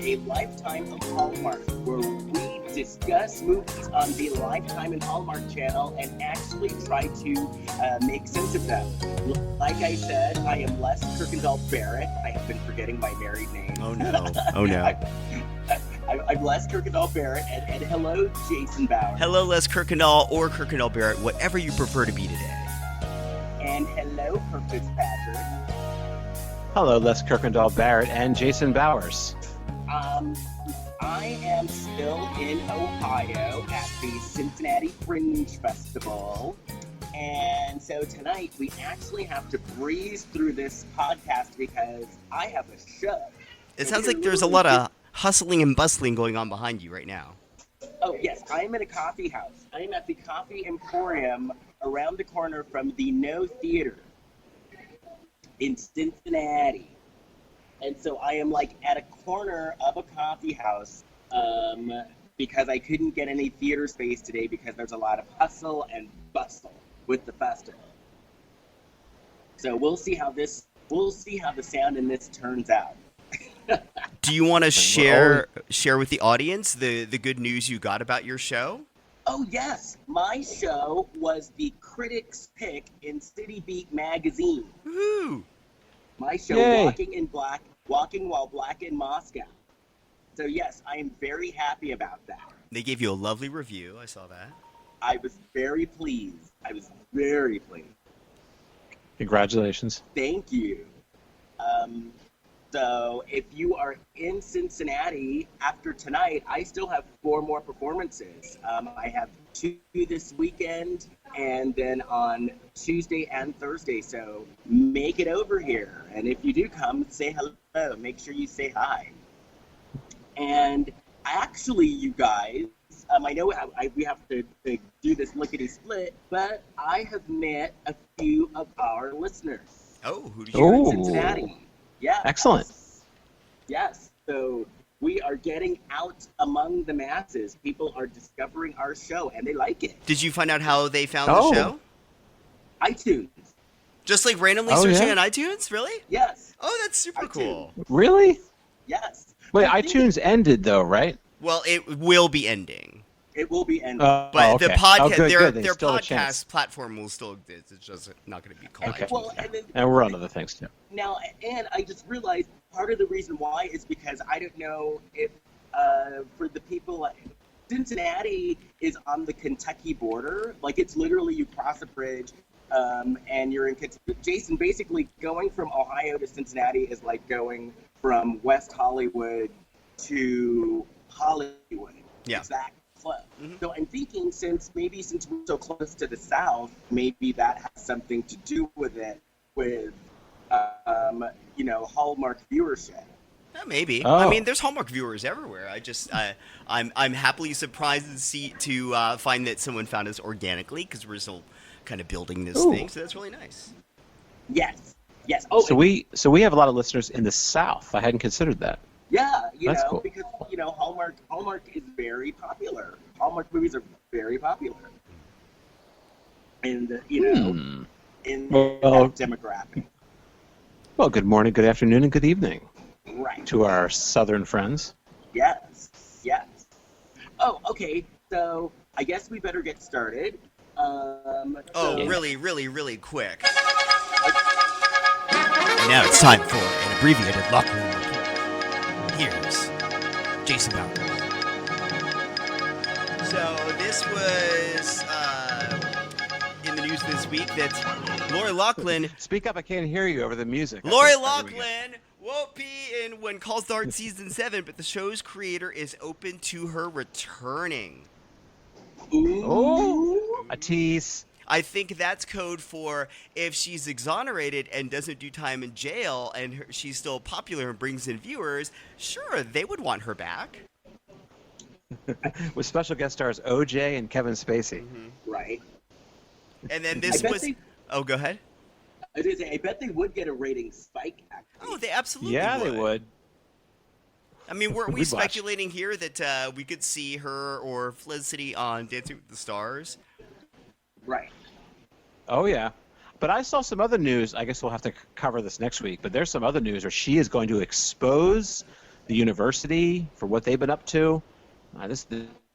a Lifetime of Hallmark, where we discuss movies on the Lifetime and Hallmark channel and actually try to make sense of them. Like I said, I am Les Kirkendall Barrett. I have been forgetting my married name. Oh no! Oh no! I'm Les Kirkendall Barrett, and hello, Jason Bowers. Hello, Les Kirkendall or Kirkendall Barrett, whatever you prefer to be today. And hello, Kirk Fitzpatrick. Hello, Les Kirkendall Barrett and Jason Bowers. I am still in Ohio at the Cincinnati Fringe Festival. And so tonight we actually have to breeze through this podcast because I have a show. It sounds like there's a lot of hustling and bustling going on behind you right now. Oh, yes. I am at a coffee house. I am at the Coffee Emporium around the corner from the No Theater in Cincinnati. And so I am like at a corner of a coffee house because I couldn't get any theater space today because there's a lot of hustle and bustle with the festival. So we'll see how the sound in this turns out. Do you want to share with the audience the good news you got about your show? Oh, yes. My show was the critics' pick in City Beat magazine. Woohoo! My show, Yay. Walking While Black in Moscow. So, yes, I am very happy about that. They gave you a lovely review. I saw that. I was very pleased. Congratulations. Thank you. So if you are in Cincinnati after tonight, I still have 4 more performances. I have 2 this weekend and then on Tuesday and Thursday. So make it over here. And if you do come, say hello. Make sure you say hi. And actually, you guys, I know we have to do this lickety-split, but I have met a few of our listeners. Oh, who did Here you in Ooh. Cincinnati. Yeah. Excellent. Yes. So we are getting out among the masses. People are discovering our show, and they like it. Did you find out how they found Oh. the show? iTunes. Just like randomly Oh, searching yeah? on iTunes? Really? Yes. Oh, that's super iTunes. cool. Really? Yes. Wait, I think iTunes ended though, right? Well, it will be ending. It will be ending. But okay. the podcast, good. their Still a chance. podcast platform will still exist. It's just not going to be called Okay. iTunes. Well, now. And we're on other things too. Now, and I just realized part of the reason why is because I don't know if for the people, Cincinnati is on the Kentucky border. Like, it's literally you cross a bridge and you're in Kentucky. Jason, basically going from Ohio to Cincinnati is like going from West Hollywood to Hollywood. Yeah. It's that close. Mhm. So I'm thinking since we're so close to the South, maybe that has something to do with it, with Hallmark viewership. Maybe. Oh. I mean, there's Hallmark viewers everywhere. I'm happily surprised to find that someone found us organically because we're still kind of building this Ooh. thing. So that's really nice. Yes. Oh, So we have a lot of listeners in the South. I hadn't considered that. yeah, That's cool. because Hallmark is very popular. Hallmark movies are very popular, and in Well- that demographic. Well, good morning, good afternoon, and good evening Right. to our Southern friends. Yes. Oh, okay. So I guess we better get started. Really, really, really quick. And now it's time for an abbreviated locker room report. Here's Jason Bowers. So this was in the news this week that Lori Loughlin Speak up, I can't hear you over the music. Lori There we go. Loughlin won't be in When Calls Dart Season 7, but the show's creator is open to her returning. Oh, a tease. I think that's code for if she's exonerated and doesn't do time in jail and she's still popular and brings in viewers, sure, they would want her back. With special guest stars OJ and Kevin Spacey. Right. And then I this bet was... they- Oh, go ahead. I bet they would get a rating spike. Actually. Oh, they absolutely Yeah, would. they would. I mean, weren't we We'd watch. speculating here that we could see her or Felicity on Dancing with the Stars? Right. Oh, yeah. But I saw some other news. I guess we'll have to cover this next week. But there's some other news where she is going to expose the university for what they've been up to.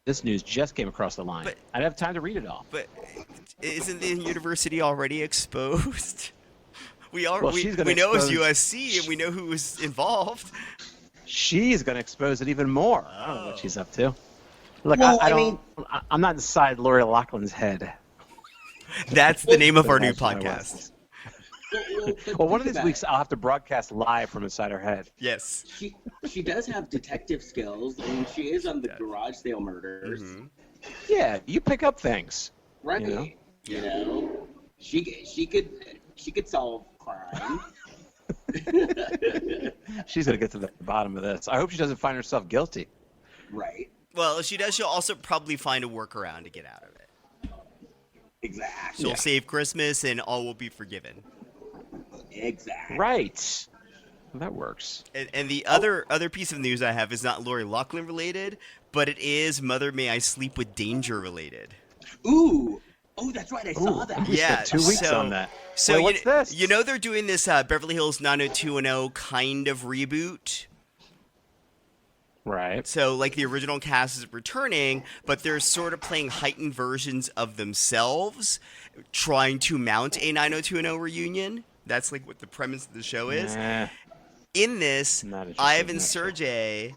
This news just came across the line. But- I didn't have time to read it all. But isn't the university already exposed? We Well, she's gonna know it's expose- USC, and we know who was involved. She's going to expose it even more. I don't know what she's up to. Look, Well, I'm not inside Lori Loughlin's head. That's the name of our new Imagine I podcast. was. But Well, one of think these about weeks I'll have to broadcast live from inside her head. Yes. it. She does have detective skills, and she is on the Yeah. garage sale murders. Mhm. Yeah, you pick up things. Right. You know? You know, she could solve crime. She's going to get to the bottom of this. I hope she doesn't find herself guilty. Right. Well, if she does, she'll also probably find a workaround to get out of it. Exactly. She'll save Christmas, and all will be forgiven. Exactly. Right. Well, that works. And the other piece of news I have is not Lori Loughlin related, but it is Mother May I Sleep with Danger related. Ooh. Oh, that's right. I saw that. We Yeah, spent 2 weeks so- on that. So Wait, what's this? You know they're doing this Beverly Hills 90210 kind of reboot. Right. So like the original cast is returning, but they're sort of playing heightened versions of themselves, trying to mount a 90210 reunion. That's like what the premise of the show is. Nah, In this, not interested Ivan in that show. Sergey,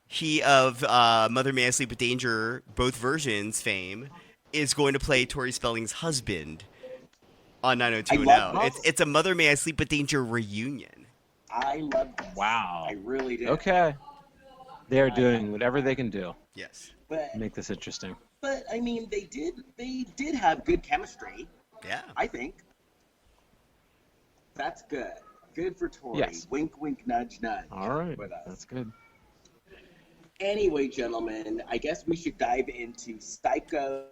he of Mother May I Sleep with Danger, both versions fame, is going to play Tori Spelling's husband on 90210. I love- It's a Mother May I Sleep with Danger reunion. I love this. Wow. I really do. Okay. They're doing whatever they can do Yes. But to make this interesting. I mean they did have good chemistry, Yeah. I think. That's good. Good for Tori. Yes. Wink wink nudge nudge. All right. With us. That's good. Anyway, gentlemen, I guess we should dive into Psycho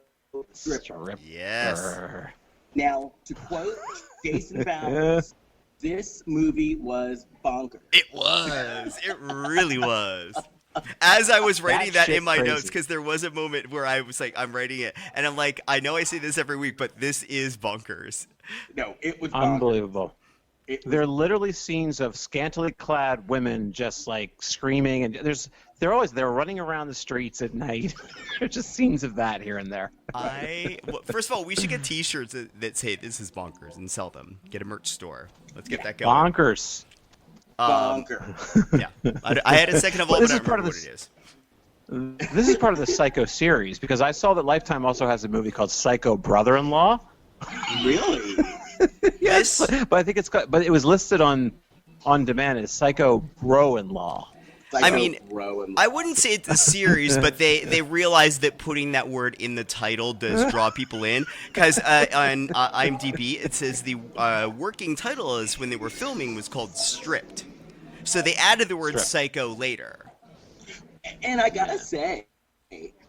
Stripper. Yes. Stripper. Now, to quote Jason Bowers, this movie was bonkers. It was. It really was. As I was writing that shit in my crazy. notes, because there was a moment where I was like, I'm writing it, and I'm like, I know I say this every week, but this is bonkers. No, it was bonkers. Unbelievable. It was, There are literally scenes of scantily clad women just like screaming, and they're running around the streets at night. There's just scenes of that here and there. Well, first of all, we should get T-shirts that say "This is bonkers" and sell them. Get a merch store. Let's get that going. Bonkers. bonkers. Yeah, I had a second of all, Well, but this I is part remember of what this- it is. This is part of the Psycho series because I saw that Lifetime also has a movie called Psycho Brother-in-Law. Really? Yes. But I think but it was listed on demand as Psycho Bro-in-Law. I mean, Rowan. I wouldn't say it's a series, but they realized that putting that word in the title does draw people in. Because on IMDb, it says the working title is when they were filming was called Stripped. So they added the word Stripped. psycho later. And I gotta say,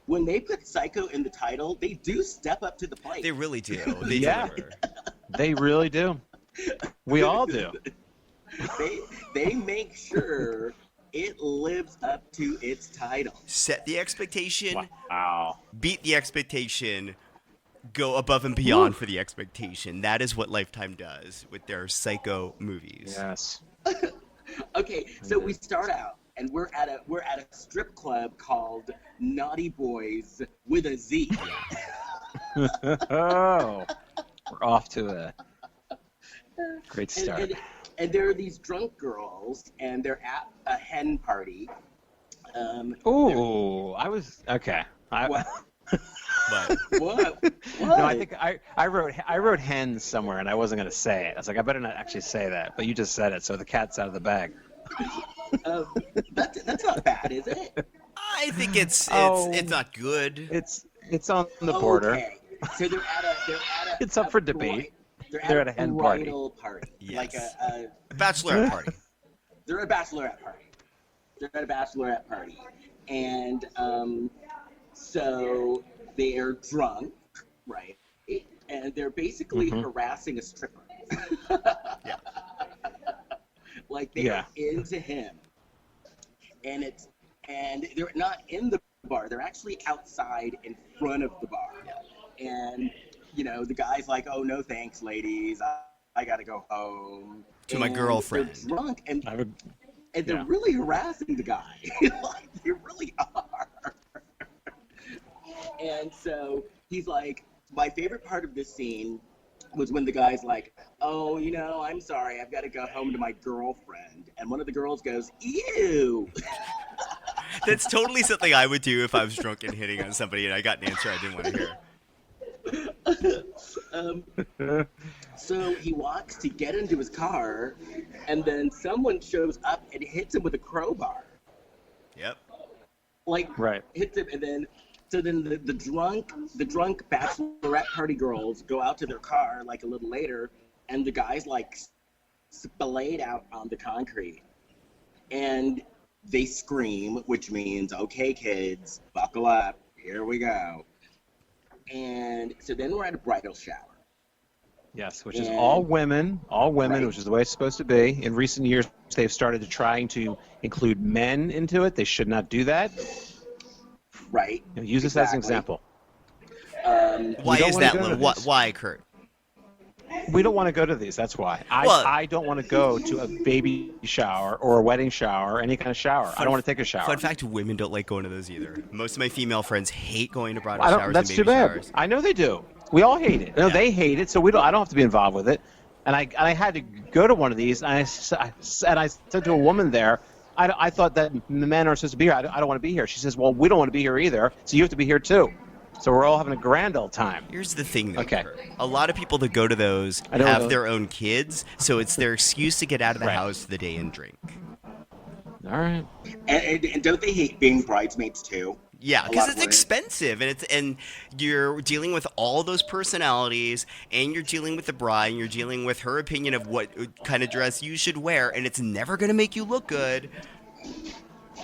when they put Psycho in the title, they do step up to the plate. They really do. They Yeah. deliver. They really do. We all do. they make sure it lives up to its title. Set the expectation, Wow. beat the expectation, go above and beyond for the expectation. That is what Lifetime does with their psycho movies. Yes. Okay, so we start out and we're at a strip club called Naughty Boys with a Z. Oh, we're off to a great start. And there are these drunk girls and they're at a hen party. Ooh, I was okay. What? But What? No, I think I wrote hens somewhere and I wasn't gonna say it. I was like, I better not actually say that, but you just said it, so the cat's out of the bag. That's not bad, is it? I think it's Oh. not good. It's on the border. Okay. So they're at a It's up for debate. They're at a hen party. bridal party. Yes. Like a Bachelorette party. they're at a bachelorette party. They're at a bachelorette party. And so they're drunk, right? And they're basically Mhm. harassing a stripper. Yeah. Like they're Yeah. into him. And they're not in the bar. They're actually outside in front of the bar. And the guy's like, "Oh, no thanks, ladies. I got to go home." To my And girlfriend. They're drunk, and and they're Yeah. really harassing the guy. Like, they really are. And so he's like, my favorite part of this scene was when the guy's like, oh, I'm sorry, I've got to go home to my girlfriend. And one of the girls goes, ew. That's totally something I would do if I was drunk and hitting on somebody and I got an answer I didn't want to hear. So he walks to get into his car, and then someone shows up and hits him with a crowbar. Yep. Like, Right. hits him, and then the drunk bachelorette party girls go out to their car like a little later, and the guy's like splayed out on the concrete, and they scream, which means, okay, kids, buckle up, here we go. And so then we're at a bridal shower. Yes, which is And- all women, Right. which is the way it's supposed to be. In recent years, they've started to trying to include men into it. They should not do that. Right. Use this as an Exactly. example. Why don't is wanna that, go to Lou? these. Why, Kurt? We don't want to go to these. That's why. Well- I don't want to go to a baby shower or a wedding shower or any kind of shower. I don't want to take a shower. Fun fact, women don't like going to those either. Most of my female friends hate going to bridal I don't, showers that's and too baby bad. showers. I know they do. We all hate it. No, Yeah. they hate it, so we don't. I don't have to be involved with it. And I had to go to one of these, and I said to a woman there, I thought that the men are supposed to be here. I don't want to be here. She says, well, we don't want to be here either, so you have to be here too. So we're all having a grand old time. Here's the thing, though. Okay. Kurt. A lot of people that go to those I don't have know. their own kids, so it's their excuse to get out of the Right. house for the day and drink. All right. And don't they hate being bridesmaids too? Yeah, A because lot it's of women. expensive, and you're dealing with all those personalities, and you're dealing with the bride, and you're dealing with her opinion of what kind of dress you should wear, and it's never gonna make you look good.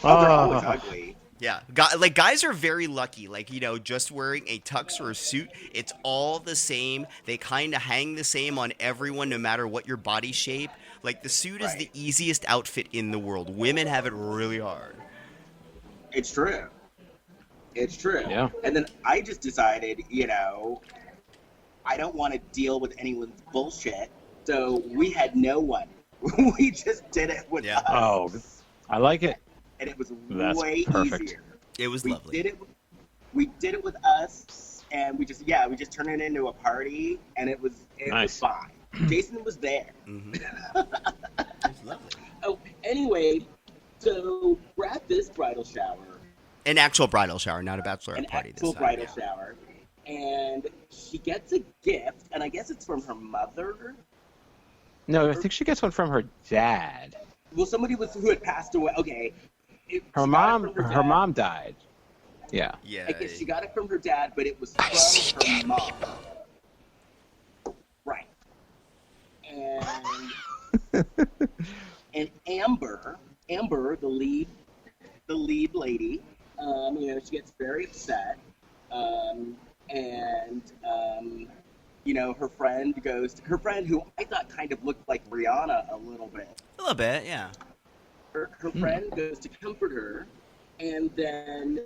Oh, they're always ugly. Yeah, guys are very lucky. Like, just wearing a tux or a suit, it's all the same. They kind of hang the same on everyone, no matter what your body shape. Like, the suit is the Right. easiest outfit in the world. Women have it really hard. It's true. It's true. Yeah. And then I just decided, I don't want to deal with anyone's bullshit. So we had no one. We just did it with Yeah. us. Oh, I like it. And it was That's way perfect. easier. It was We lovely. we did it with us, and we just turned it into a party, and it was Nice. fine. Jason was there. Mhm. It was lovely. Oh, anyway, so we're at this bridal shower, An actual bridal shower, not a bachelorette an party actual this time. bridal shower, and she gets a gift, and I guess it's from her mother. No, I think she gets one from her dad. Well, somebody who had passed away. Okay, Her she got it mom. from Her dad. mom died. Yeah. Yeah. I guess she got it from her dad, but it was from her mom. Right. And and Amber, the lead lady, she gets very upset, and her friend who I thought kind of looked like Rihanna a little bit. A little bit, yeah. Her friend goes to comfort her, and then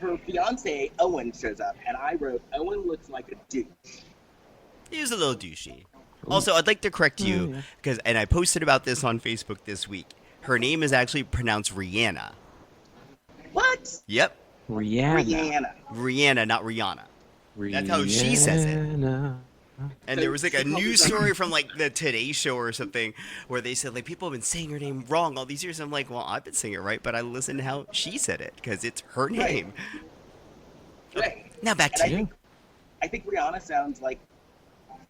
her fiance Owen shows up, and I wrote, Owen looks like a douche. He was a little douchey. Also, I'd like to correct you, and I posted about this on Facebook this week. Her name is actually pronounced Rihanna. What? Yep. Rihanna. Rihanna, not Rihanna. That's how she says it. Rihanna. And there was like a news story from like the Today Show or something where they said like people have been saying her name wrong all these years. I'm like, well, I've been saying it right, but I listened to how she said it because it's her name. Right. Now back And to you. I think Rihanna sounds like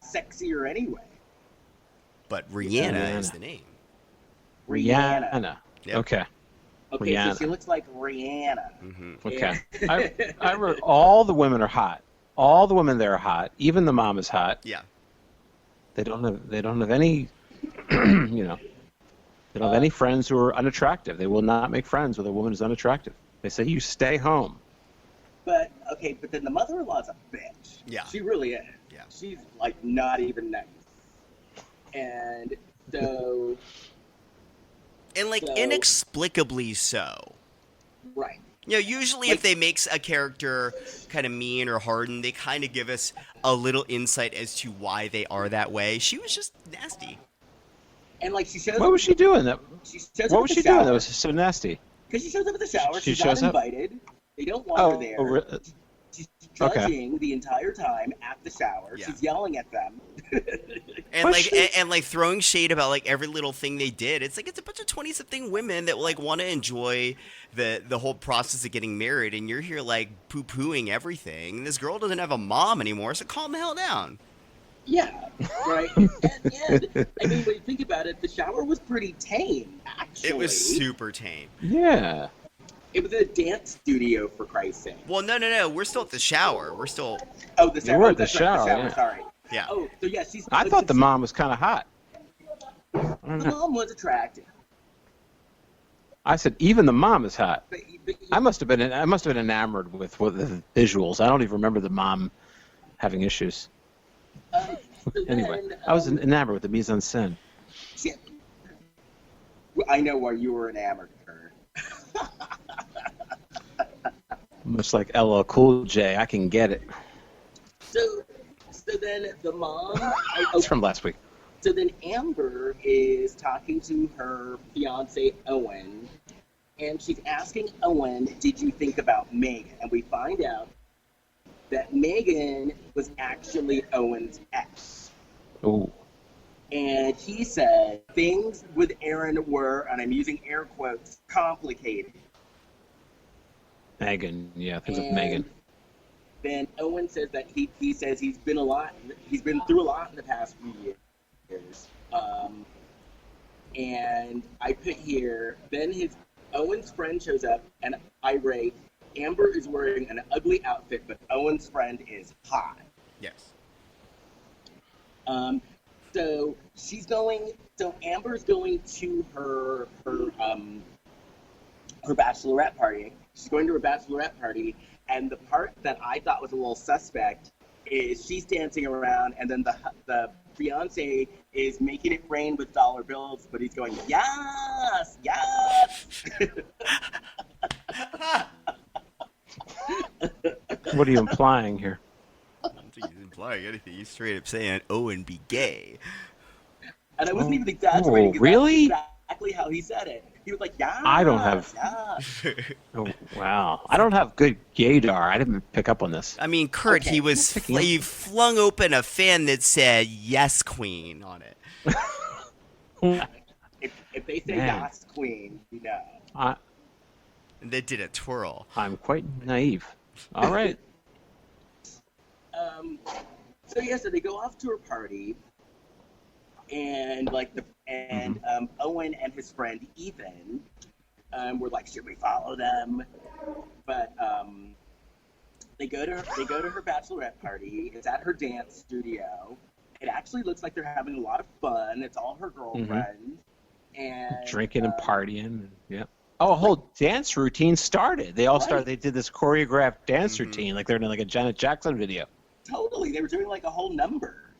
sexier anyway. But Rihanna Rihanna. is the name. Rihanna. Yep. Okay. Okay, so Rihanna. she looks like Rihanna. Hmm. Okay. I wrote all the women are hot. All the women there are hot. Even the mom is hot. Yeah. They don't have any they don't have any friends who are unattractive. They will not make friends with a woman who's unattractive. They say you stay home. But then the mother-in-law's a bitch. Yeah. She really is. Yeah. She's like not even nice. And so And like So- inexplicably so. right. Usually if they make a character kind of mean or hardened, they kind of give us a little insight as to why they are that way. She was just nasty. And like she shows. What was she doing? She shows What up was at she the shower. doing? That was so nasty. Because she shows up at the shower. She She's not shows up? invited. They don't want her there. She's Okay. judging the entire time at the shower. Yeah. She's yelling at them. And Was like she? and like throwing shade about like every little thing they did. It's like it's a bunch of 20-something women that like want to enjoy the whole process of getting married, and you're here like poo-pooing everything. And this girl doesn't have a mom anymore, so calm the hell down. Yeah, right. And I mean, when you think about it, the shower was pretty tame, actually. It was super tame. Yeah. It was a dance studio, for Christ's sake. Well, no. We're still at the shower. We're still. Oh, the shower. You were at the That's right, shower, yeah. Sorry. Yeah. Oh, so yeah, she's. I thought the mom was kind of hot. I don't The know. mom was attractive. I said even the mom is hot. But I must have been enamored with the visuals. I don't even remember the mom having issues. so Anyway, then, I was enamored with the mise en scène. I know why you were enamored of her. Much like LL Cool J, I can get it. So then the mom. It's from last week. So then Amber is talking to her fiance Owen, and she's asking Owen, "Did you think about Megan?" And we find out that Megan was actually Owen's ex. Oh, And he said things with Aaron were, and I'm using air quotes, complicated. Megan. Yeah, things with And Megan. Then Owen says that he says he's been through a lot in the past few years. And I put here, then Owen's friend shows up, and I rate, Amber is wearing an ugly outfit, but Owen's friend is hot. Yes. So Amber's going to her bachelorette party. She's going to her bachelorette party, and the part that I thought was a little suspect is she's dancing around, and then the fiance is making it rain with dollar bills, but he's going, yes, yes. What are you implying here? I don't think he's implying anything. He's straight up saying Owen be gay. And I wasn't even exaggerating. 'Cause really? That's exactly how he said it. He was like, yeah. I don't have- Yeah. Oh, wow. I don't have good gaydar. I didn't pick up on this. I mean, Kurt, Okay, he flung open a fan that said "Yes, Queen" on it. If they say Man. yes, queen, you know. And they did a twirl. I'm quite naive. All right. So they go off to her party, and Owen and his friend Ethan were like, should we follow them? But they go to her bachelorette party. It's at her dance studio. It actually looks like they're having a lot of fun. It's all her girlfriends. And Drinking and partying. Yeah. Oh, a whole dance routine started. They all Right. started. They did this choreographed dance routine, like they're in like a Janet Jackson video. Totally, they were doing like a whole number.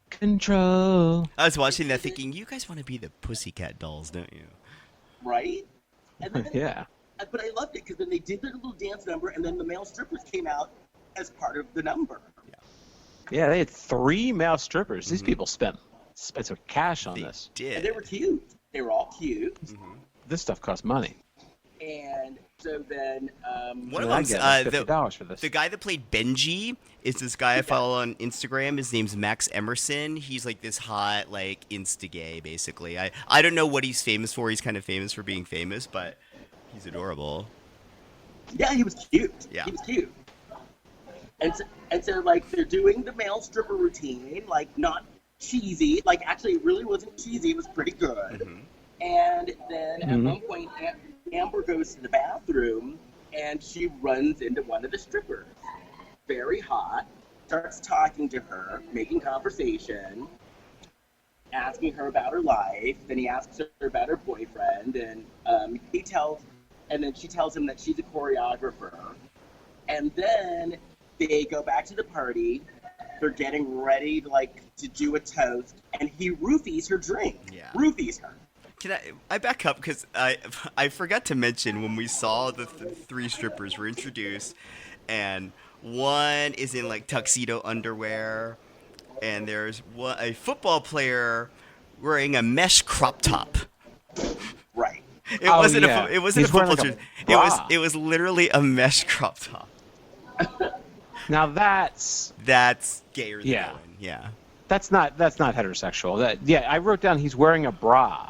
Control. I was watching that thinking, you guys want to be the Pussycat Dolls, don't you? Right? And then, Yeah. But I loved it because then they did their little dance number, and then the male strippers came out as part of the number. Yeah, they had 3 male strippers. These people spent some cash on They this. did. And they were cute. They were all cute. This stuff costs money. And so then, One of I them's get like $50 for this. the guy that played Benji is this guy I follow on Instagram. His name's Max Emerson. He's like this hot, like, insta-gay, basically. I don't know what he's famous for. He's kind of famous for being famous, but he's adorable. yeah, he was cute. Yeah. He was cute. And so like, they're doing the male stripper routine, like, not cheesy. Like, actually, it really wasn't cheesy. It was pretty good. And then at one point, Amber goes to the bathroom, and she runs into one of the strippers. Very hot. Starts talking to her, making conversation, asking her about her life. Then he asks her about her boyfriend, and then she tells him that she's a choreographer. And then they go back to the party. They're getting ready to do a toast, and he roofies her drink. Yeah. Roofies her. Can I back up because I forgot to mention when we saw the 3 strippers were introduced, and one is in like tuxedo underwear, and there's a football player wearing a mesh crop top. Right. It wasn't yeah. it wasn't He's a wearing football like a jersey. bra. It was literally a mesh crop top. Now that's gayer than Yeah. Owen. Yeah. that's not heterosexual. I wrote down he's wearing a bra.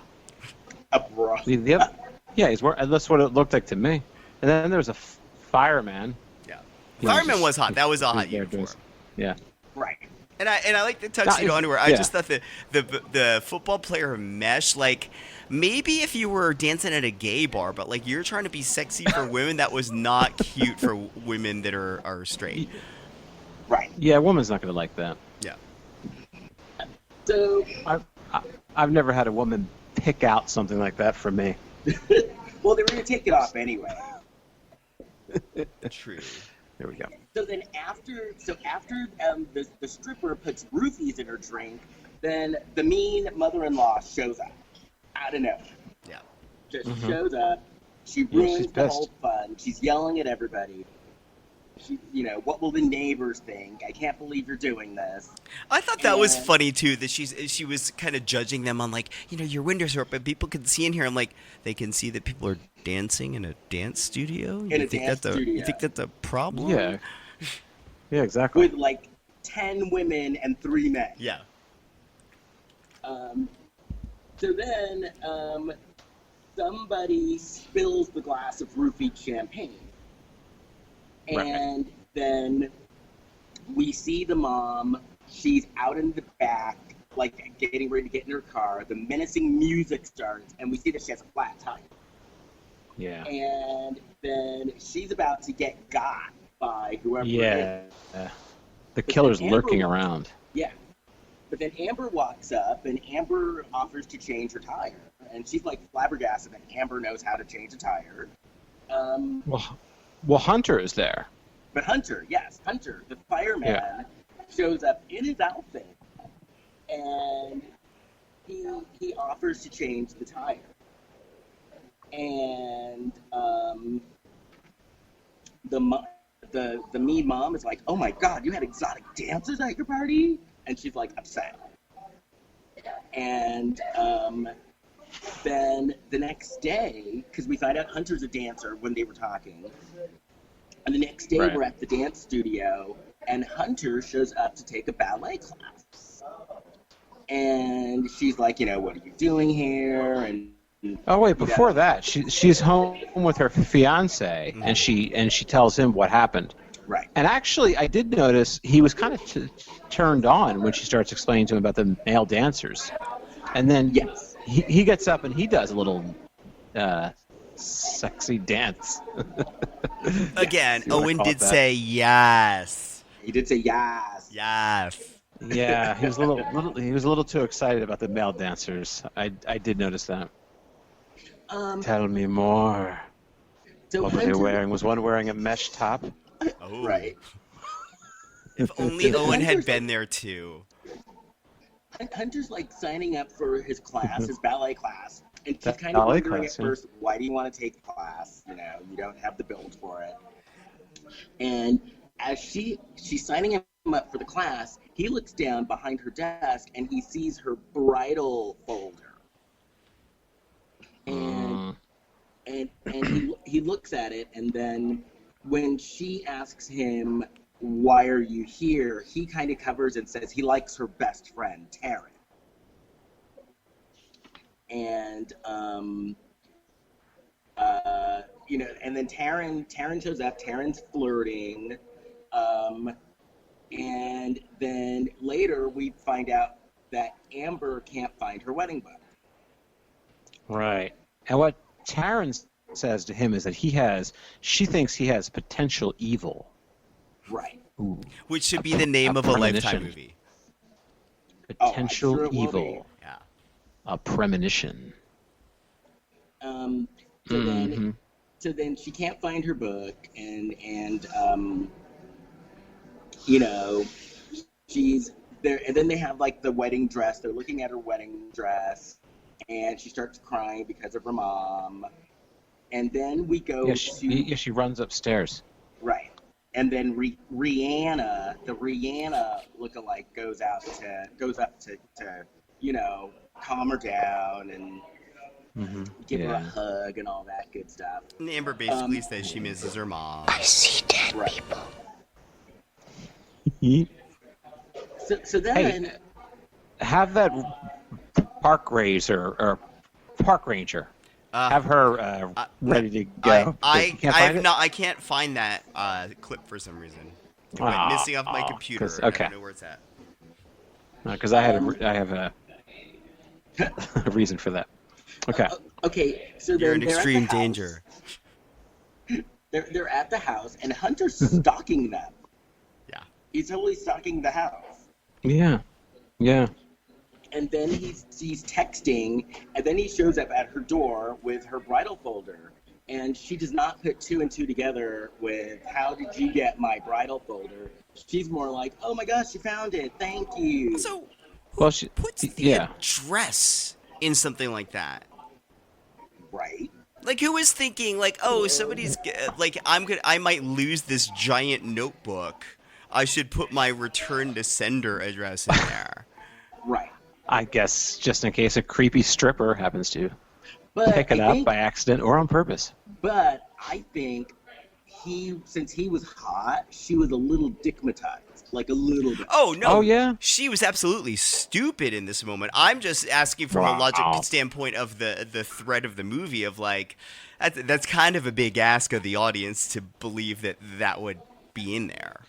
A bra. Yeah, he's wearing. That's what it looked like to me. And then there's a fireman. Yeah. You know, Fireman just- was hot. That was a hot there uniform. doing- Yeah. Right. And I like the tuxedo underwear. I yeah. just thought the football player mesh, like, maybe if you were dancing at a gay bar, but like you're trying to be sexy for women, that was not cute for women that are straight. Right. Yeah, a woman's not going to like that. Yeah. So, I've never had a woman pick out something like that for me. well, they were going to take it off anyway. True. There we go. So then after the stripper puts roofies in her drink, then the mean mother-in-law shows up out of nowhere. Yeah. Just shows up. She Yeah, ruins she's the pissed. whole fun. She's yelling at everybody. She, what will the neighbors think? I can't believe you're doing this. I thought that was And- funny too. That she was kind of judging them on, like, your windows are up, but people can see in here. I'm like, they can see that people are dancing in a dance studio. In a dance studio. You think that's a problem? Yeah. Yeah, exactly. With like 10 women and 3 men. Yeah. So then somebody spills the glass of roofied champagne. And then we see the mom. She's out in the back, like getting ready to get in her car. The menacing music starts, and we see that she has a flat tire. Yeah. And then she's about to get got by whoever it Yeah. is. The killer's Amber- lurking around. Yeah. But then Amber walks up, and Amber offers to change her tire. And she's like flabbergasted that Amber knows how to change a tire. Well, Hunter is there. But Hunter, the fireman, shows up in his outfit, and he offers to change the tire. And the mean mom is like, "Oh my God, you had exotic dancers at your party?" And she's like upset. And then the next day, because we find out Hunter's a dancer when they were talking. And the next day, Right. we're at the dance studio, and Hunter shows up to take a ballet class. And she's like, what are you doing here? And Oh wait, before that, she's home with her fiance, and she tells him what happened. right, And actually, I did notice he was kind of turned on when she starts explaining to him about the male dancers, and then yes, he gets up and he does a little sexy dance. Again, You wanna Owen call it did that? say yes. he did say yes. Yes. Yeah, he was a little too excited about the male dancers. I did notice that. Tell me more. So What were they Hunter- wearing? Was one wearing a mesh top? Oh. Right. If only So Owen had Hunter's been there too. Hunter's like signing up for his class, his ballet class, and she's kind of Ballet wondering class, at yeah. first, why do you want to take the class? You don't have the build for it. And as she's signing him up for the class, he looks down behind her desk and he sees her bridal folder. And he looks at it, and then when she asks him, "Why are you here?" he kind of covers and says he likes her best friend, Taryn. And and then Taryn shows up. Taryn's flirting, and then later we find out that Amber can't find her wedding book. Right. And what Taryn says to him is that she thinks he has potential evil. Right. Ooh, Which should be the name a of a premonition. Lifetime movie. potential sure it will evil. Yeah. A premonition. So then she can't find her book, and she's there. And then they have like the wedding dress. They're looking at her wedding dress, and she starts crying because of her mom. And then we go She runs upstairs. right. And then Rihanna, the Rihanna lookalike, goes up to calm her down and give her a Yeah. hug and all that good stuff. And Amber basically says she misses her mom. Right. Hey, So then, have that park ranger. Have her ready to go. I You can't find it? I can't find that clip for some reason. It went missing off my computer. I don't know where it's at. Because I have a reason for that. Okay. okay, so You're then in they're extreme at the house. danger. They're at the house, and Hunter's stalking them. Yeah. He's totally stalking the house. Yeah. Yeah. And then he's texting, and then he shows up at her door with her bridal folder. And she does not put two and two together with, how did you get my bridal folder? She's more like, oh my gosh, you found it, thank you. So, Well, who puts the address in something like that? Right. Like, who is thinking, like, oh, somebody's, like, I might lose this giant notebook. I should put my return to sender address in there. Right. I guess just in case a creepy stripper happens to But pick it up by accident or on purpose. But I think since he was hot, she was a little dickmatized. Like a little bit. Oh, no. Oh, yeah? She was absolutely stupid in this moment. I'm just asking from a logic standpoint of the thread of the movie of, like, that's kind of a big ask of the audience to believe that would be in there.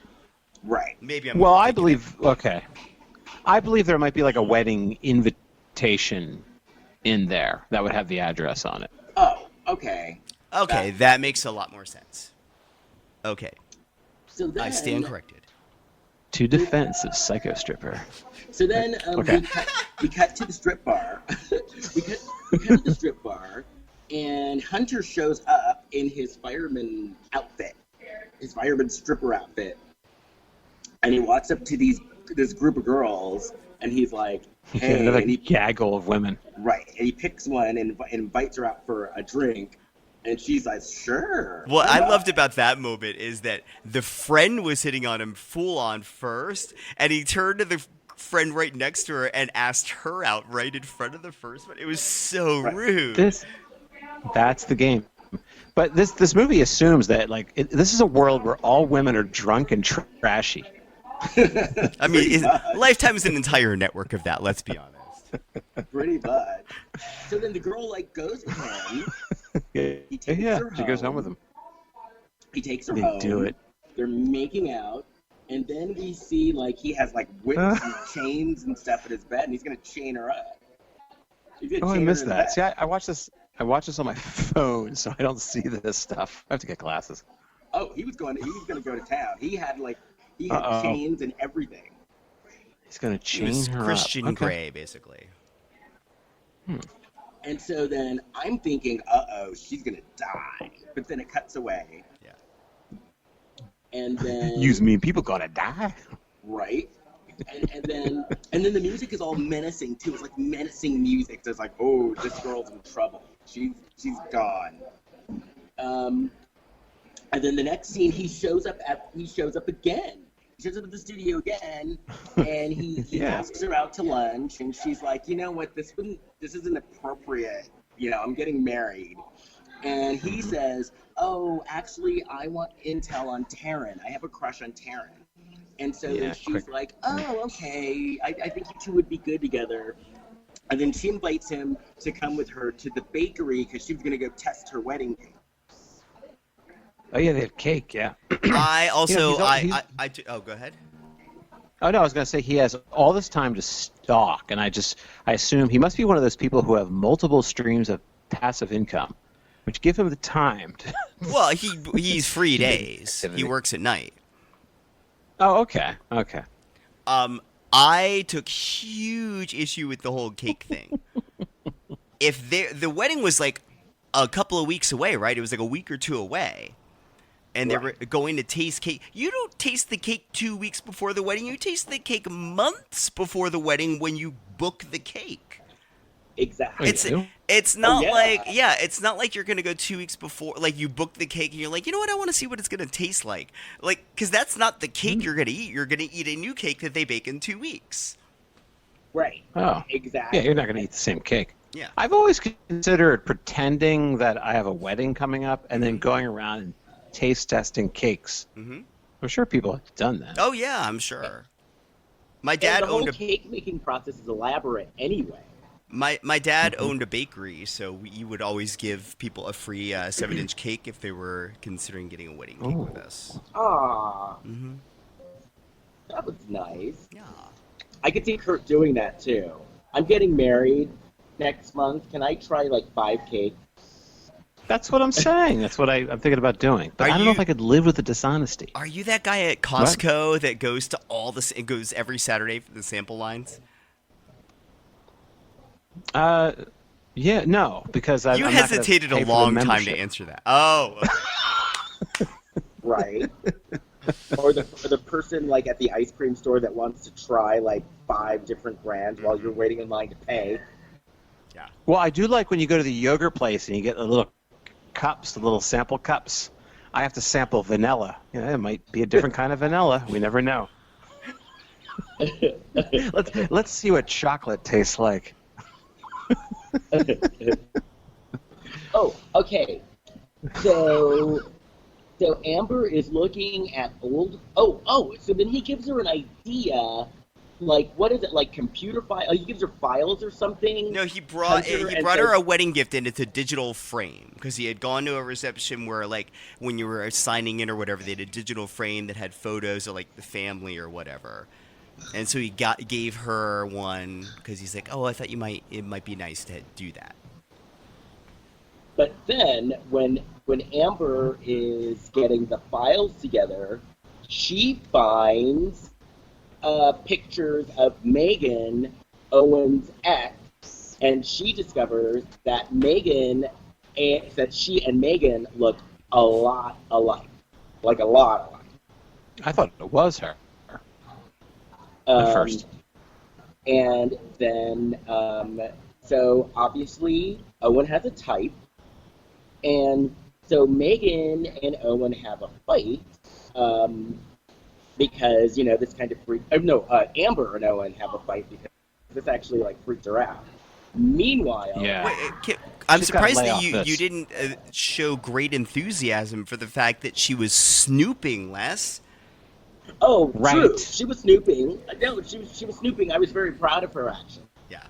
Right. Maybe I'm... Well, I believe there might be, like, a wedding invitation in there that would have the address on it. Oh, okay. Okay, that makes a lot more sense. Okay. So then, I stand corrected. To defense of psycho stripper. So then we cut to the strip bar. we cut to the strip bar, and Hunter shows up in his fireman outfit, his fireman stripper outfit, and he walks up to this group of girls, and he's like, hey, Another and he, gaggle of women. right, and he picks one and invites her out for a drink, and she's like, sure. What I loved about that moment is that the friend was hitting on him full on first, and he turned to the friend right next to her and asked her out right in front of the first one. It was so rude. That's the game. But this movie assumes that this is a world where all women are drunk and trashy. I mean, Lifetime is an entire network of that. Let's be honest. Pretty much. So then the girl goes with him. He takes her home. She goes home with him. He takes her They home. do it. They're making out, and then we see he has whips and chains and stuff at his bed, and he's gonna chain her up. I missed that. See, I watch this on my phone, so I don't see this stuff. I have to get glasses. Oh, he was gonna go to town. He had chains and everything. He's gonna chain her Christian up. Grey, basically. And so then I'm thinking, she's gonna die. But then it cuts away. Yeah. And then You mean people gonna die? right. And then the music is all menacing too. It's like menacing music. So it's like, oh, this girl's in trouble. She's gone. And then the next scene, he shows up again. He shows up at the studio again, and he asks her out to lunch, and she's like, you know what, this isn't appropriate. I'm getting married. And he says, oh, actually, I want intel on Taryn. I have a crush on Taryn. And so then she's like, oh, okay, I think you two would be good together. And then she invites him to come with her to the bakery because she was going to go test her wedding cake. Oh yeah, they have cake. Yeah. I also, go ahead. Oh no, I was gonna say he has all this time to stalk, and I assume he must be one of those people who have multiple streams of passive income, which give him the time to. Well, he's free days. He works at night. Oh, okay. Okay. I took huge issue with the whole cake thing. If the wedding was like a couple of weeks away, right? It was like a week or two away. And they were going to taste cake. You don't taste the cake 2 weeks before the wedding. You taste the cake months before the wedding when you book the cake. Exactly. It's not it's not like you're going to go 2 weeks before, like you book the cake and you're like, you know what, I want to see what it's going to taste like. Because that's not the cake you're going to eat. You're going to eat a new cake that they bake in 2 weeks. Right. Oh. Exactly. Yeah, you're not going to eat the same cake. Yeah. I've always considered pretending that I have a wedding coming up and then going around and taste testing cakes. Mm-hmm. I'm sure people have done that. Oh yeah, I'm sure. My And dad the whole owned a cake making process is elaborate anyway. my dad owned a bakery, so we would always give people a free 7-inch cake if they were considering getting a wedding cake with us. Ah, Mm-hmm. that was nice. Yeah. I could see Kurt doing that too. I'm getting married next month. Can I try like 5 cakes? That's what I'm saying. That's what I'm thinking about doing. But Are I don't know you- if I could live with the dishonesty. Are you that guy at Costco that goes to goes every Saturday for the sample lines? Yeah, no, because You I'm not gonna hesitated pay a for the long time to membership. answer that. Oh. Right. or the person like at the ice cream store that wants to try like 5 different brands while you're waiting in line to pay. Yeah. Well, I do like when you go to the yogurt place and you get the little cups, the little sample cups. I have to sample vanilla. You know, it might be a different kind of vanilla. We never know. Let's see what chocolate tastes like. Oh, okay. So Amber is looking at old. So then he gives her an idea. Like, what is it? Like computer file? He gives her files or something. No, he brought Hunter and her says- a wedding gift and it's a digital frame because he had gone to a reception where like when you were signing in or whatever they had a digital frame that had photos of like the family or whatever. And so he gave her one because he's like, "Oh, I thought it might be nice to do that." But then when Amber is getting the files together, she finds pictures of Megan, Owen's ex, and she discovers that she and Megan look a lot alike. Like a lot alike. I thought it was her at first. And then, so obviously Owen has a type, and so Megan and Owen have a fight, because, you know, this kind of Amber and Owen have a fight because this actually, like, freaked her out. Meanwhile... Yeah. Wait, I'm She's gotta surprised lay that off you this. didn't show great enthusiasm for the fact that she was snooping, Les. Oh, Right. true. She was snooping. No, she was snooping. I was very proud of her, actually. Yeah.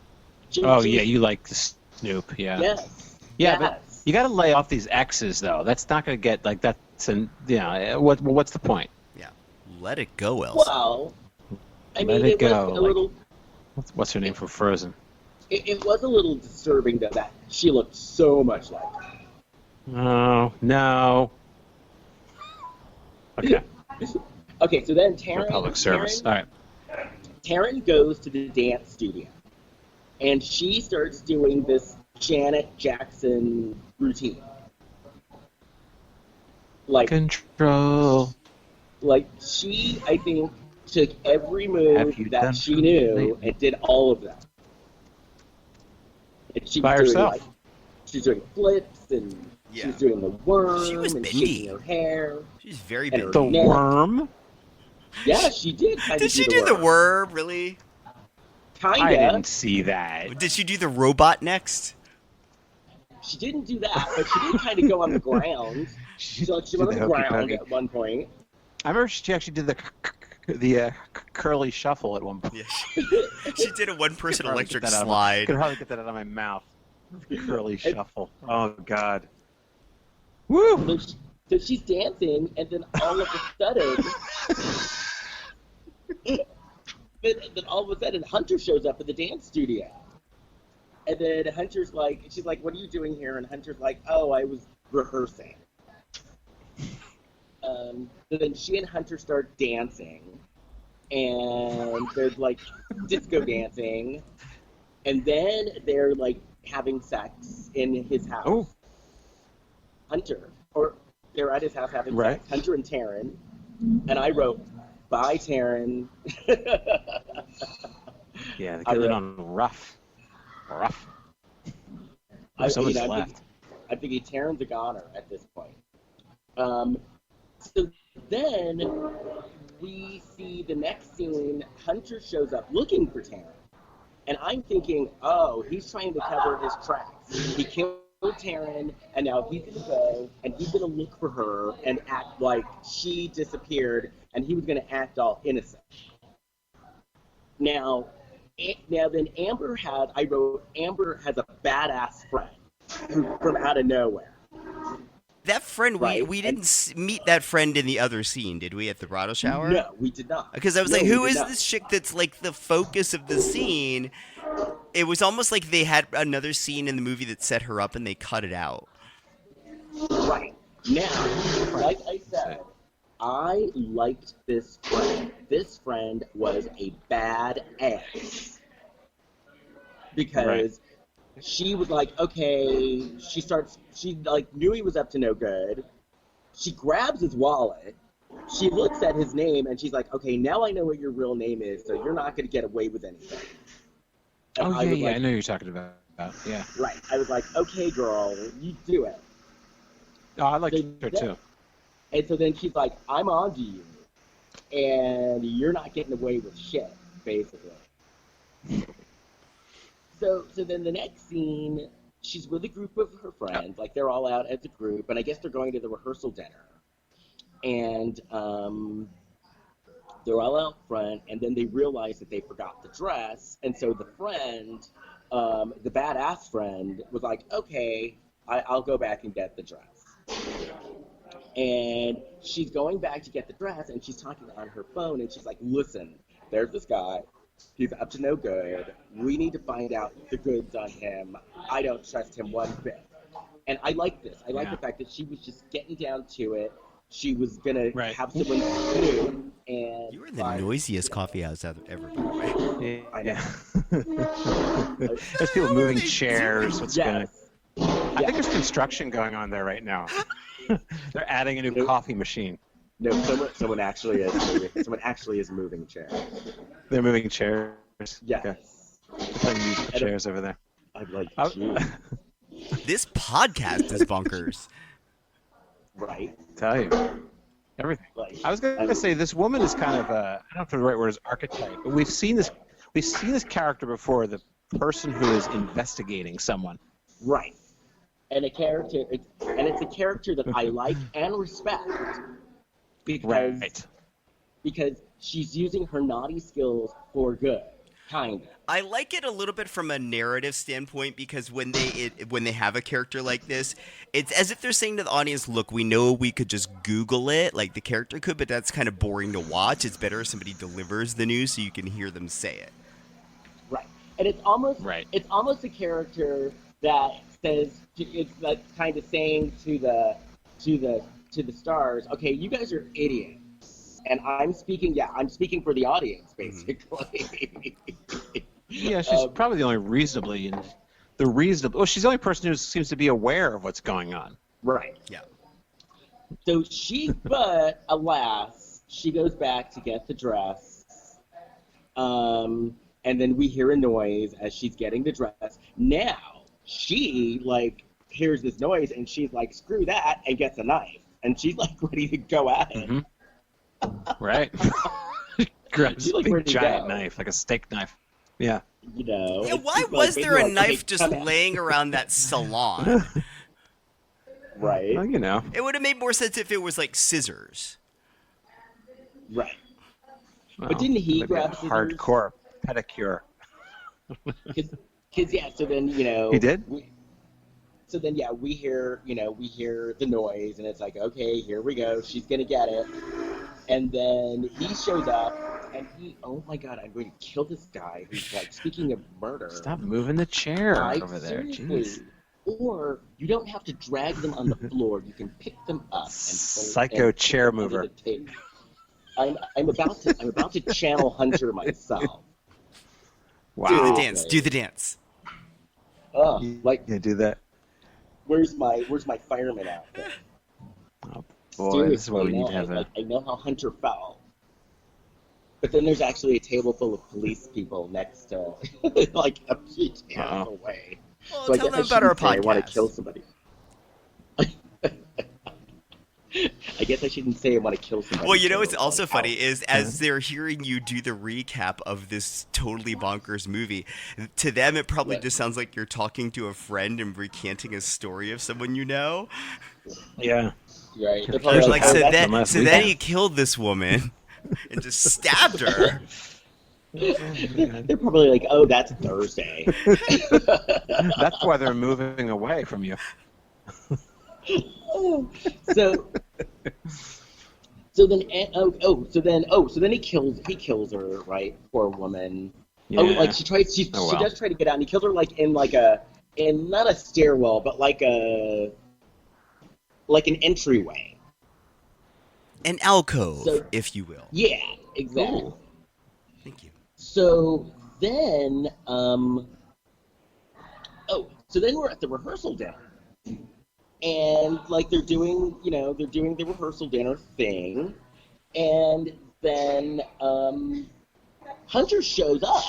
Yeah, you like to snoop, yeah. Yes. Yeah, yes. but you got to lay off these X's, though. That's not going to get, like, what's the point? Yeah. Let it go, Elsa. Well, I Let mean, it it go, was a like- little... What's her name from Frozen? It was a little disturbing, though, that she looked so much like her. Oh, no. Okay, Okay, so then for public service. All right. Taryn goes to the dance studio, and she starts doing this Janet Jackson routine. Like Control. She, I think, took every Have move you done that she something knew lately? and did all of them. And she By was herself. doing, she's doing flips, and Yeah. she was doing the worm, She was and bendy. shaking her hair. She's very And her big. The neck. worm? Yeah, she did kind Did of she do the worm, really? Kinda. I didn't see that. Did she do the robot next? She didn't do that, but she did kind of go on the ground. She went on the ground at one point. I remember she actually did the curly shuffle at one point. Yeah. She did a one-person Could hardly electric get that out of slide. Could hardly get that out of my mouth. Curly shuffle. Oh, God. Woo! So she's dancing, and then all of a sudden, Hunter shows up at the dance studio. And then Hunter's like, she's like, "What are you doing here?" And Hunter's like, "Oh, I was rehearsing." So then she and Hunter start dancing, and there's like disco dancing, and then they're like having sex in his house. Oh. Hunter, or they're at his house having Right. sex. Hunter and Taryn, and I wrote, "Bye, Taryn." Yeah, they I get it read- on rough. Rough. I'm Someone's thinking, left. I'm thinking Taryn's a goner at this point. So then we see the next scene. Hunter shows up looking for Taryn, And I'm thinking, oh, he's trying to cover his tracks. He killed Taryn, and now he's gonna go and he's gonna look for her and act like she disappeared, and he was gonna act all innocent. Now then Amber has a badass friend from out of nowhere. That friend, Right. we didn't meet that friend in the other scene, did we, at the bridal shower? No, we did not. Because I was No, like, we who did is not. this chick that's like the focus of the scene? It was almost like they had another scene in the movie that set her up and they cut it out. Right. Now, like I said, I liked this friend. This friend was a badass. Because she was like, okay, she like knew he was up to no good. She grabs his wallet. She looks at his name and she's like, okay, now I know what your real name is, so you're not going to get away with anything. And Oh, yeah, I know you're talking about. Yeah. Right. I was like, okay, girl, you do it. Oh, I like So her, that- too. And so then she's like, I'm on to you. And you're not getting away with shit, basically. So then the next scene, she's with a group of her friends. Like, they're all out as a group. And I guess they're going to the rehearsal dinner. And they're all out front. And then they realize that they forgot the dress. And so the friend, the badass friend, was like, okay, I'll go back and get the dress. And she's going back to get the dress, and she's talking on her phone, and she's like, listen, there's this guy. He's up to no good. We need to find out the goods on him. I don't trust him one bit. And I like this. I like the fact that she was just getting down to it. She was going to have someone new. And You were in the noisiest coffee house ever, by the way. I know. There's people moving chairs. What's going on? Yes. I think there's construction going on there right now. They're adding a new coffee machine. No, someone actually is moving. Someone actually is moving chairs. They're moving chairs. Yes. Okay. They're putting new chairs over there. I'm like, Oh. geez. This podcast is bonkers. Right? Tell you. Everything. Like, I was going to say this woman is kind of a, I don't know if the right word is archetype, but we've seen this character before, the person who is investigating someone. Right. And it's a character that I like and respect because she's using her naughty skills for good, kind of. I like it a little bit from a narrative standpoint because when they have a character like this, it's as if they're saying to the audience, look, we know we could just Google it, like the character could, but that's kind of boring to watch. It's better if somebody delivers the news so you can hear them say it. Right. And it's almost a character that says, it's like kind of saying to the stars, okay, you guys are idiots. And I'm speaking for the audience, basically. Yeah, she's probably the only she's the only person who seems to be aware of what's going on. Right. Yeah. So but alas, she goes back to get the dress. And then we hear a noise as she's getting the dress. Now, she, hears this noise, and she's like, screw that, and gets a knife. And she's, ready to go at it. Mm-hmm. Right. Grabs a big giant knife, like a steak knife. Yeah. You know. Yeah, why was there a knife just laying around that salon? Right. Well, you know. It would have made more sense if it was like scissors. Right. Well, but didn't he maybe grab a scissors? hardcore pedicure? Because yeah, so then, He did? So then, yeah, we hear the noise, and it's like, okay, here we go. She's going to get it. And then he shows up, and oh my God, I'm going to kill this guy who's, speaking of murder. Stop moving the chair over there. Seriously. Jeez. Or you don't have to drag them on the floor. You can pick them up and Psycho chair mover. I'm about to channel Hunter myself. Wow. Do the dance. Do the dance. Oh, Yeah, do that. where's my fireman outfit? Oh, boy, this is what we need to have. I know how Hunter felt. But then there's actually a table full of police people next to, a few tables away. Well, So I tell guess them I about our shouldn't say I want podcast. to kill somebody. I guess I shouldn't say I want to kill somebody. Well, you know what's so, also like, funny is as they're hearing you do the recap of this totally bonkers movie, to them it probably just sounds like you're talking to a friend and recanting a story of someone you know. Yeah. Right. They're probably Usually like, happens that's unless So we then can. he killed this woman and just stabbed her. They're probably like, oh, that's Thursday. That's why they're moving away from you. so so then he kills her, right? Poor woman. Yeah. Oh, like she Oh, well. does try to get out, and he kills her like in not a stairwell, but like an entryway. An alcove, So- if you will. Yeah, exactly. Ooh. Thank you. So then, so then we're at the rehearsal dinner, and like they're doing the rehearsal dinner thing, and then Hunter shows up,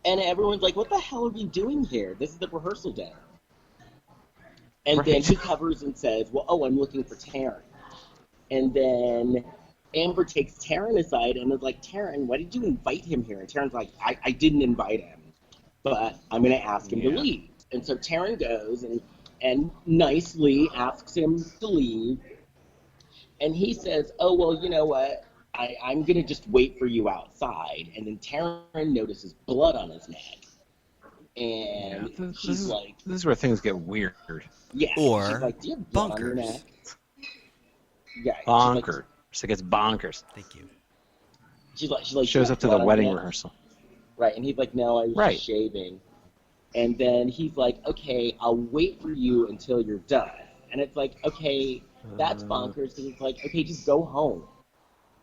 and everyone's like, "What the hell are you doing here? This is the rehearsal dinner." And then Right. he covers and says, "Well, I'm looking for Taryn." And then Amber takes Taryn aside and is like, "Taryn, why did you invite him here?" And Taryn's like, I didn't invite him, but I'm going to ask him to Yeah. leave. And so Taryn goes and nicely asks him to leave. And he says, "Oh, well, you know what? I'm going to just wait for you outside." And then Taryn notices blood on his neck. And Yeah, she's like, this is where things get weird. yeah. Or she's like, "Do you have blood on your bonkers. neck?" Yeah. she's like- Bonkers. It's like it's bonkers. Thank you. She's like, "Do you Shows have up to blood the on wedding your neck?" rehearsal. Right, and he's like, "No, I was Right. just shaving." And then he's like, "Okay, I'll wait for you until you're done." And it's like, okay, that's bonkers, because it's like, okay, just go home.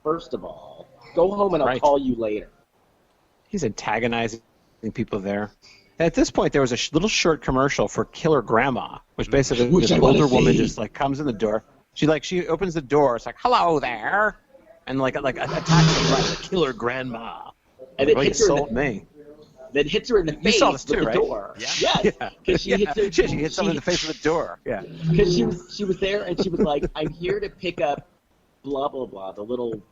First of all, go home and I'll Right. call you later. He's antagonizing people there. And at this point, there was a little short commercial for Killer Grandma, which basically Which this I wanna older woman see. just like comes in the door. She opens the door. It's like, "Hello there," and like attacks him right, the Killer Grandma. And Like, it "Well, you hits her in sold the, me." then hits her in the You face saw this with too, the right? door. Yeah. Yes, because she hits her. She hit someone in the face with the door. Yeah. Because she was there and she was like, "I'm here to pick up blah blah blah, the little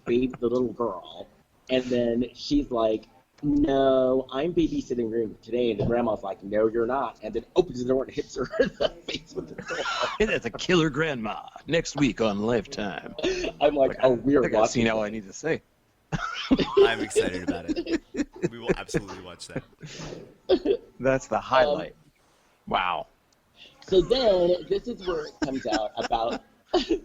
girl," and then she's like, "No, I'm babysitting room today," and the grandma's like, "No, you're not," and then opens the door and hits her in the face with the door. That's a Killer Grandma next week on Lifetime. I'm like, "Oh, we I are think I've watching." seen all I need to say. I'm excited about it. We will absolutely watch that. That's the highlight. Wow. So then, this is where it comes out about. This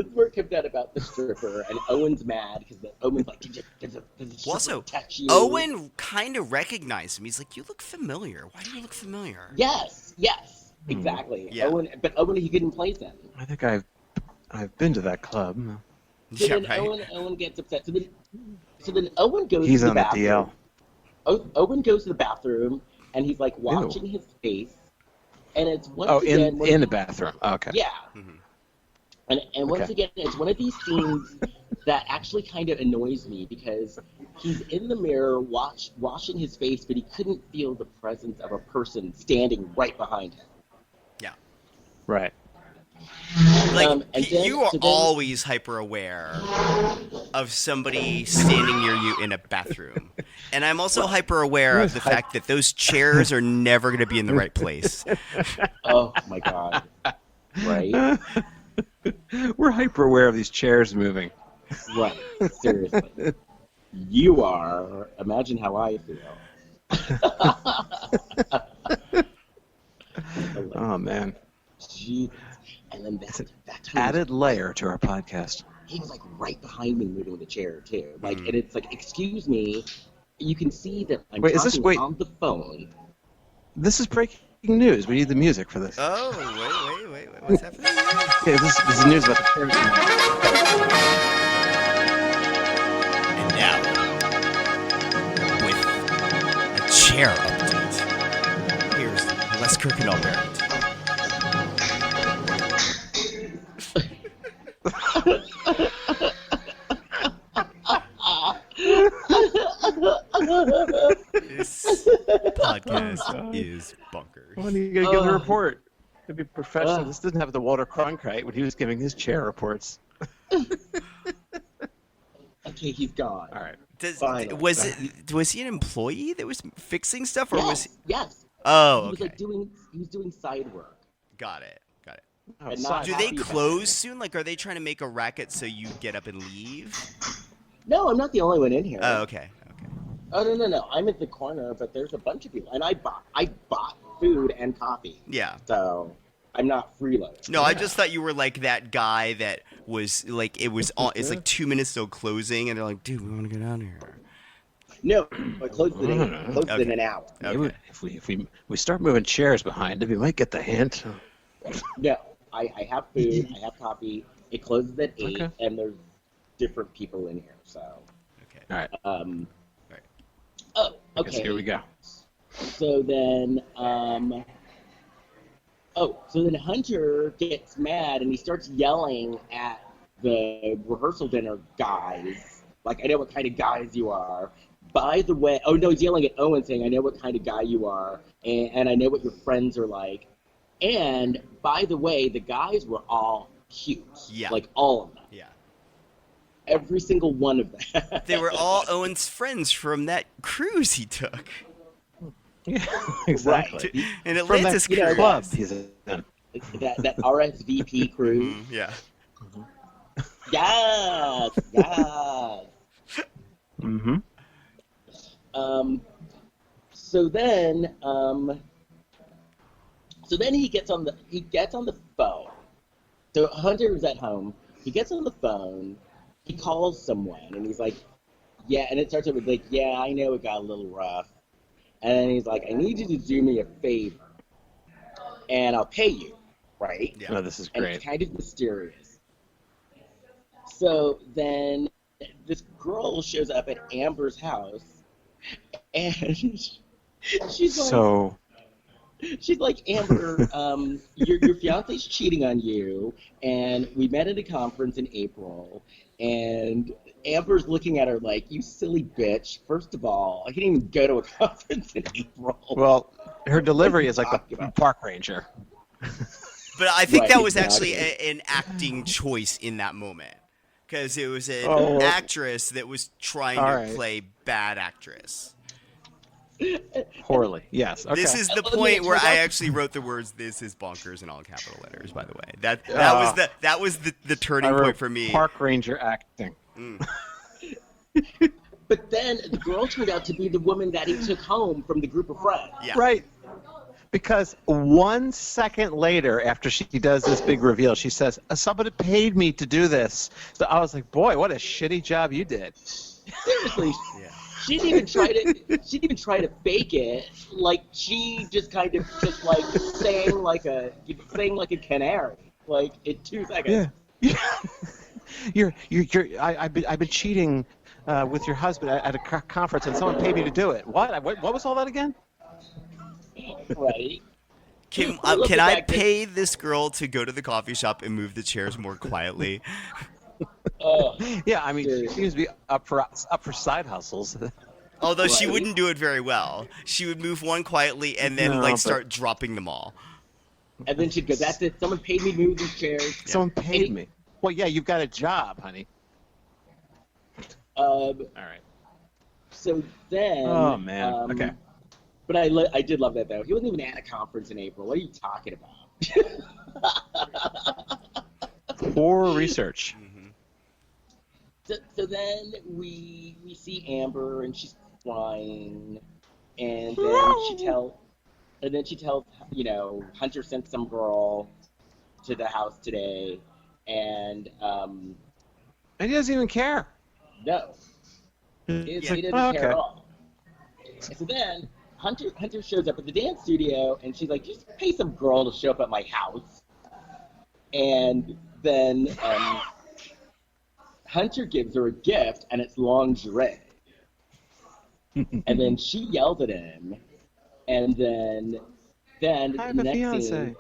is where it comes out about the stripper, and Owen's mad because Owen's like, "Did the stripper Also, touch you?" Owen kind of recognized him. He's like, "You look familiar. Why do you look familiar?" Yes, exactly. Yeah. Owen, he couldn't place him. I think I've been to that club. So Yeah, then right. Owen gets upset. So then Owen goes He's to the on the bathroom. DL. Owen goes to the bathroom and he's like watching his face, and it's once again in the bathroom. Oh, okay. Yeah. Mhm. And once Okay. again, it's one of these scenes that actually kind of annoys me because he's in the mirror washing his face, but he couldn't feel the presence of a person standing right behind him. Yeah. Right. Like, and then- you are so then- always hyper aware of somebody standing near you in a bathroom. And I'm also hyper aware of the fact that those chairs are never going to be in the right place. Oh my god! Right, We're hyper aware of these chairs moving. right. Seriously, you are. Imagine how I feel. Oh man. Jesus. And then that's Added layer to our podcast. he was like right behind me moving the chair too. Like, and it's like, excuse me, you can see that I'm Wait, is talking this- on the phone. This is breaking news. We need the music for this. Oh, wait. What's happening? Okay, this is news about the chairs. And now, with a chair update, here's Les Kirk and Albert. This podcast is bonkers. Well, you gotta give the report. To be professional. This doesn't have the Walter Cronkite when he was giving his chair reports. Okay, he's gone. All right. Finally. Was he an employee that was fixing stuff, or was he... Yes. Oh, He was okay. he was doing side work. Got it. Oh, And side- not Do they happy about close it. soon? Like, are they trying to make a racket so you get up and leave? No, I'm not the only one in here. Oh, okay. Oh no! I'm at the corner, but there's a bunch of people, and I bought food and coffee. Yeah. So I'm not freeloading. No, I just thought you were like that guy that was like, it's like 2 minutes till closing, and they're like, dude, we want to get out of here. No, I closed it in. Closed it in an hour. Okay. Maybe if we start moving chairs behind him, we might get the hint. No, I have food. I have coffee. It closes at 8, Okay. and there's different people in here. So. Okay. All right. Right. Oh, I guess okay. here we go. So then, Hunter gets mad and he starts yelling at the rehearsal dinner guys. Like, I know what kind of guys you are. By the way, oh no, he's yelling at Owen saying, I know what kind of guy you are, and I know what your friends are like. And by the way, the guys were all cute. Yeah. Like, all of them. Yeah. Every single one of them. They were all Owen's friends from that cruise he took. Yeah, exactly. An From Atlantis that cruise. club he's in. that RSVP cruise. Yeah. Yes, yes. Mm-hmm. So then he gets on the phone. So Hunter's at home. He gets on the phone. He calls someone, and he's like, "Yeah." And it starts with like, "Yeah, I know it got a little rough." And then he's like, "I need you to do me a favor, and I'll pay you." Right? Yeah. Oh, this is And great. it's kind of mysterious. So then this girl shows up at Amber's house, and she's like, Amber, your fiance's cheating on you, and we met at a conference in April, and Amber's looking at her like, you silly bitch. First of all, I can't even go to a conference in April. Well, her delivery is like talking the about? park ranger. But I think Right, that was exactly. actually an acting choice in that moment. Because it was an Oh. actress that was trying All to right. play bad actress. Poorly. Yes. Okay. This is the Oh, point yeah, where turns I out- actually wrote the words "This is bonkers" in all capital letters. By the way, that Ah. was the turning I wrote point for me. Park ranger acting. But then the girl turned out to be the woman that he took home from the group of friends. Yeah. Right. Because 1 second later, after she does this big reveal, she says, "Somebody paid me to do this." So I was like, "Boy, what a shitty job you did." Seriously. Yeah. She didn't even try to fake it. Like, she just kind of just like sang like a canary. Like, in 2 seconds. Yeah. I've been cheating with your husband at a conference, and someone paid me to do it. What was all that again? Right. Can I love the I fact that- pay this girl to go to the coffee shop and move the chairs more quietly? Yeah, I mean, Dude. she seems to be up for side hustles. Although she Right. wouldn't do it very well. She would move one quietly and then No, like but- start dropping them all. And then she'd go, "That's it. Someone paid me to move these chairs." Someone paid Any- me. Well, yeah, you've got a job, honey. All right. So then. Oh man. Okay. But I did love that though. He wasn't even at a conference in April. What are you talking about? Poor research. So then we see Amber and she's crying, and then she tells Hunter sent some girl to the house today, and And he doesn't even care. no, he It's doesn't like, care at okay. all. And so then Hunter shows up at the dance studio, and she's like, just pay some girl to show up at my house. And then Hunter gives her a gift, and it's lingerie. And then she yelled at him, and then I have the a next fiance. scene,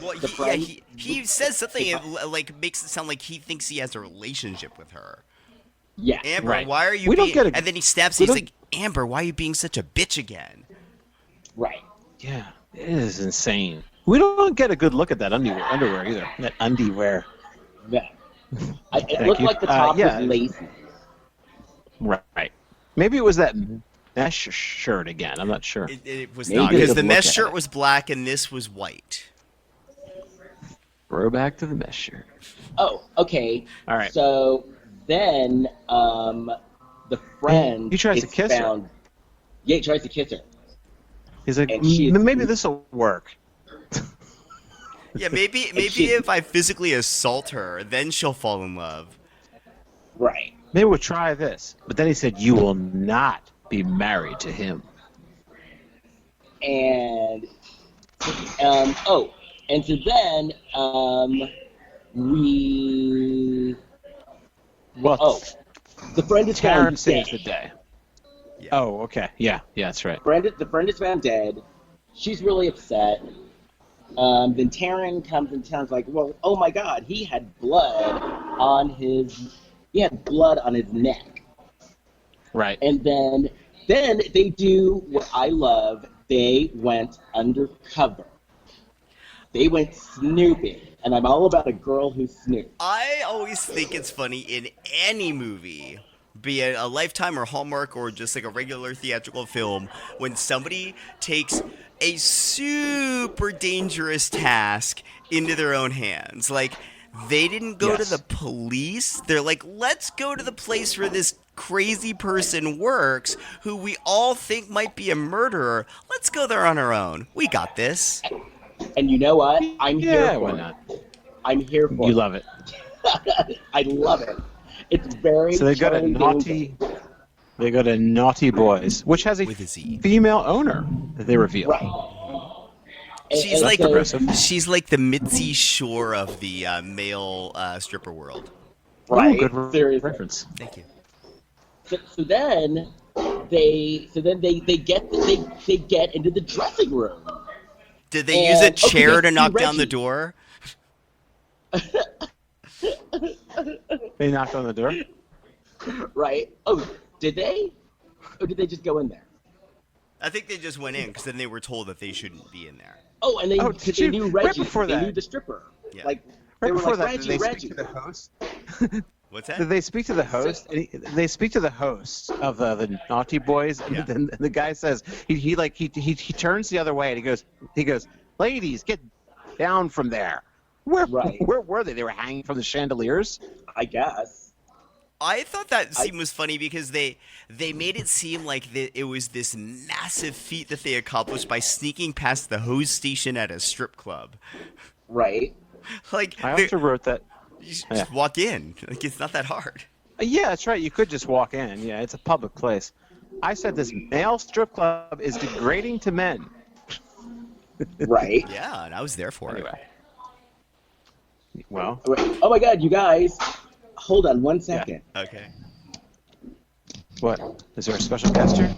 Well, The friend- he says something like makes it sound like he thinks he has a relationship with her. yeah, Amber, Right. why are you We don't being... get a- And then he snaps, we he's don't- like, Amber, why are you being such a bitch again? right. Yeah, it is insane. We don't get a good look at that underwear either. That undiwear. Yeah. It looked you. like the top Yeah. was lacy. Right. Maybe it was that mesh shirt again. I'm not sure. It was Maybe not, it because could the look mesh at shirt it. was black and this was white. Throwback to the mesh shirt. Oh, okay. All right. So then the friend He tries to is kiss her. found. Yeah, he tries to kiss her. He's like, And she's- maybe this will work. Yeah, maybe she- if I physically assault her, then she'll fall in love. Right. Maybe we'll try this. But then he said, you will not be married to him. And and so then we Well, the friend is Taryn found saves dead. the day. Yeah. Oh, okay. Yeah, that's right. The friend is found dead. She's really upset. Then Taryn comes and tells like, well, oh my God, he had blood on his neck. Right. And then they do what I love. They went undercover. They went snooping, and I'm all about a girl who snoops. I always think it's funny in any movie, be it a Lifetime or Hallmark or just like a regular theatrical film, when somebody takes a super dangerous task into their own hands. Like, they didn't go to Yes. the police. They're like, let's go to the place where this crazy person works who we all think might be a murderer. Let's go there on our own. We got this. And you know what? I'm here Yeah, for why it. not? I'm here for You it. love it. I love it. It's very So they go to Charlie naughty. They go to Naughty Boys, which has a With a Z. female owner that they reveal. Right. And- She's and like so- progressive. she's like the Mitzi Shore of the male stripper world. right. Ooh, good Seriously. reference. Thank you. So then they get into the dressing room. Did they use a And- chair okay, to knock Reggie. down the door? They knocked on the door. Right? Oh, did they? Or did they just go in there? I think they just went in because then they were told that they shouldn't be in there. Oh, and they, Oh, 'cause did they you- knew right Reggie. before they that. knew the stripper. Yeah. Like Right they were before like, that, Reggie, did they Reggie. speak to the host? What's that? Did they speak to the host? And they speak to the host of the Naughty Boys, and Yeah. then the guy says he turns the other way, and he goes, ladies, get down from there. Where Right. where were they? They were hanging from the chandeliers. I guess. I thought that scene was funny because they made it seem like it was this massive feat that they accomplished by sneaking past the hose station at a strip club. Right. Like, I also wrote that. you should just walk in. Like, it's not that hard. Yeah, that's right. You could just walk in. Yeah, it's a public place. I said this male strip club is degrading to men. Right. Yeah, and I was there for it. Anyway. Well, Oh my God, you guys. Hold on one second. Okay. what? Is there a special guest here?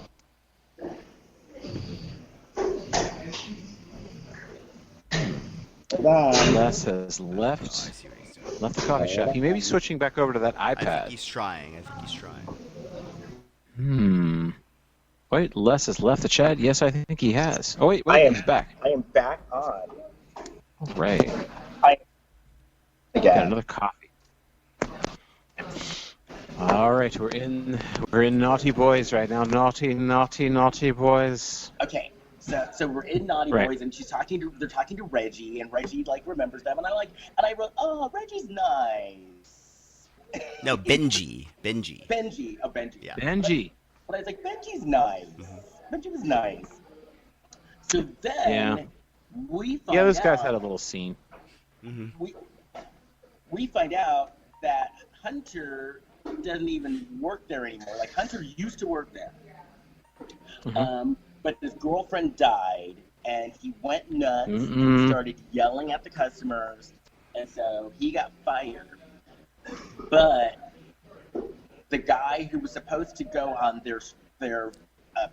Hold on. Les has I left see what he's doing. the coffee shop. He may be switching back over to that I think iPad. he's trying. I think he's trying. Wait, Les has left the chat? Yes, I think he has. Oh, wait, I am- he's back. I am back on. All right. Got Again. another coffee. All right, we're in Naughty Boys right now. Naughty Boys. Okay. So we're in Naughty Right. Boys, and they're talking to Reggie, and Reggie like remembers them, and I wrote, oh, Reggie's nice. No, Benji. Benji. Benji. Oh, Benji. Yeah. Benji. But I was like, Benji's nice. Benji was nice. So then we find Yeah, those guys out, had a little scene. we find out that Hunter doesn't even work there anymore. Like Hunter used to work there. But his girlfriend died, and he went nuts and started yelling at the customers, and so he got fired. But the guy who was supposed to go on their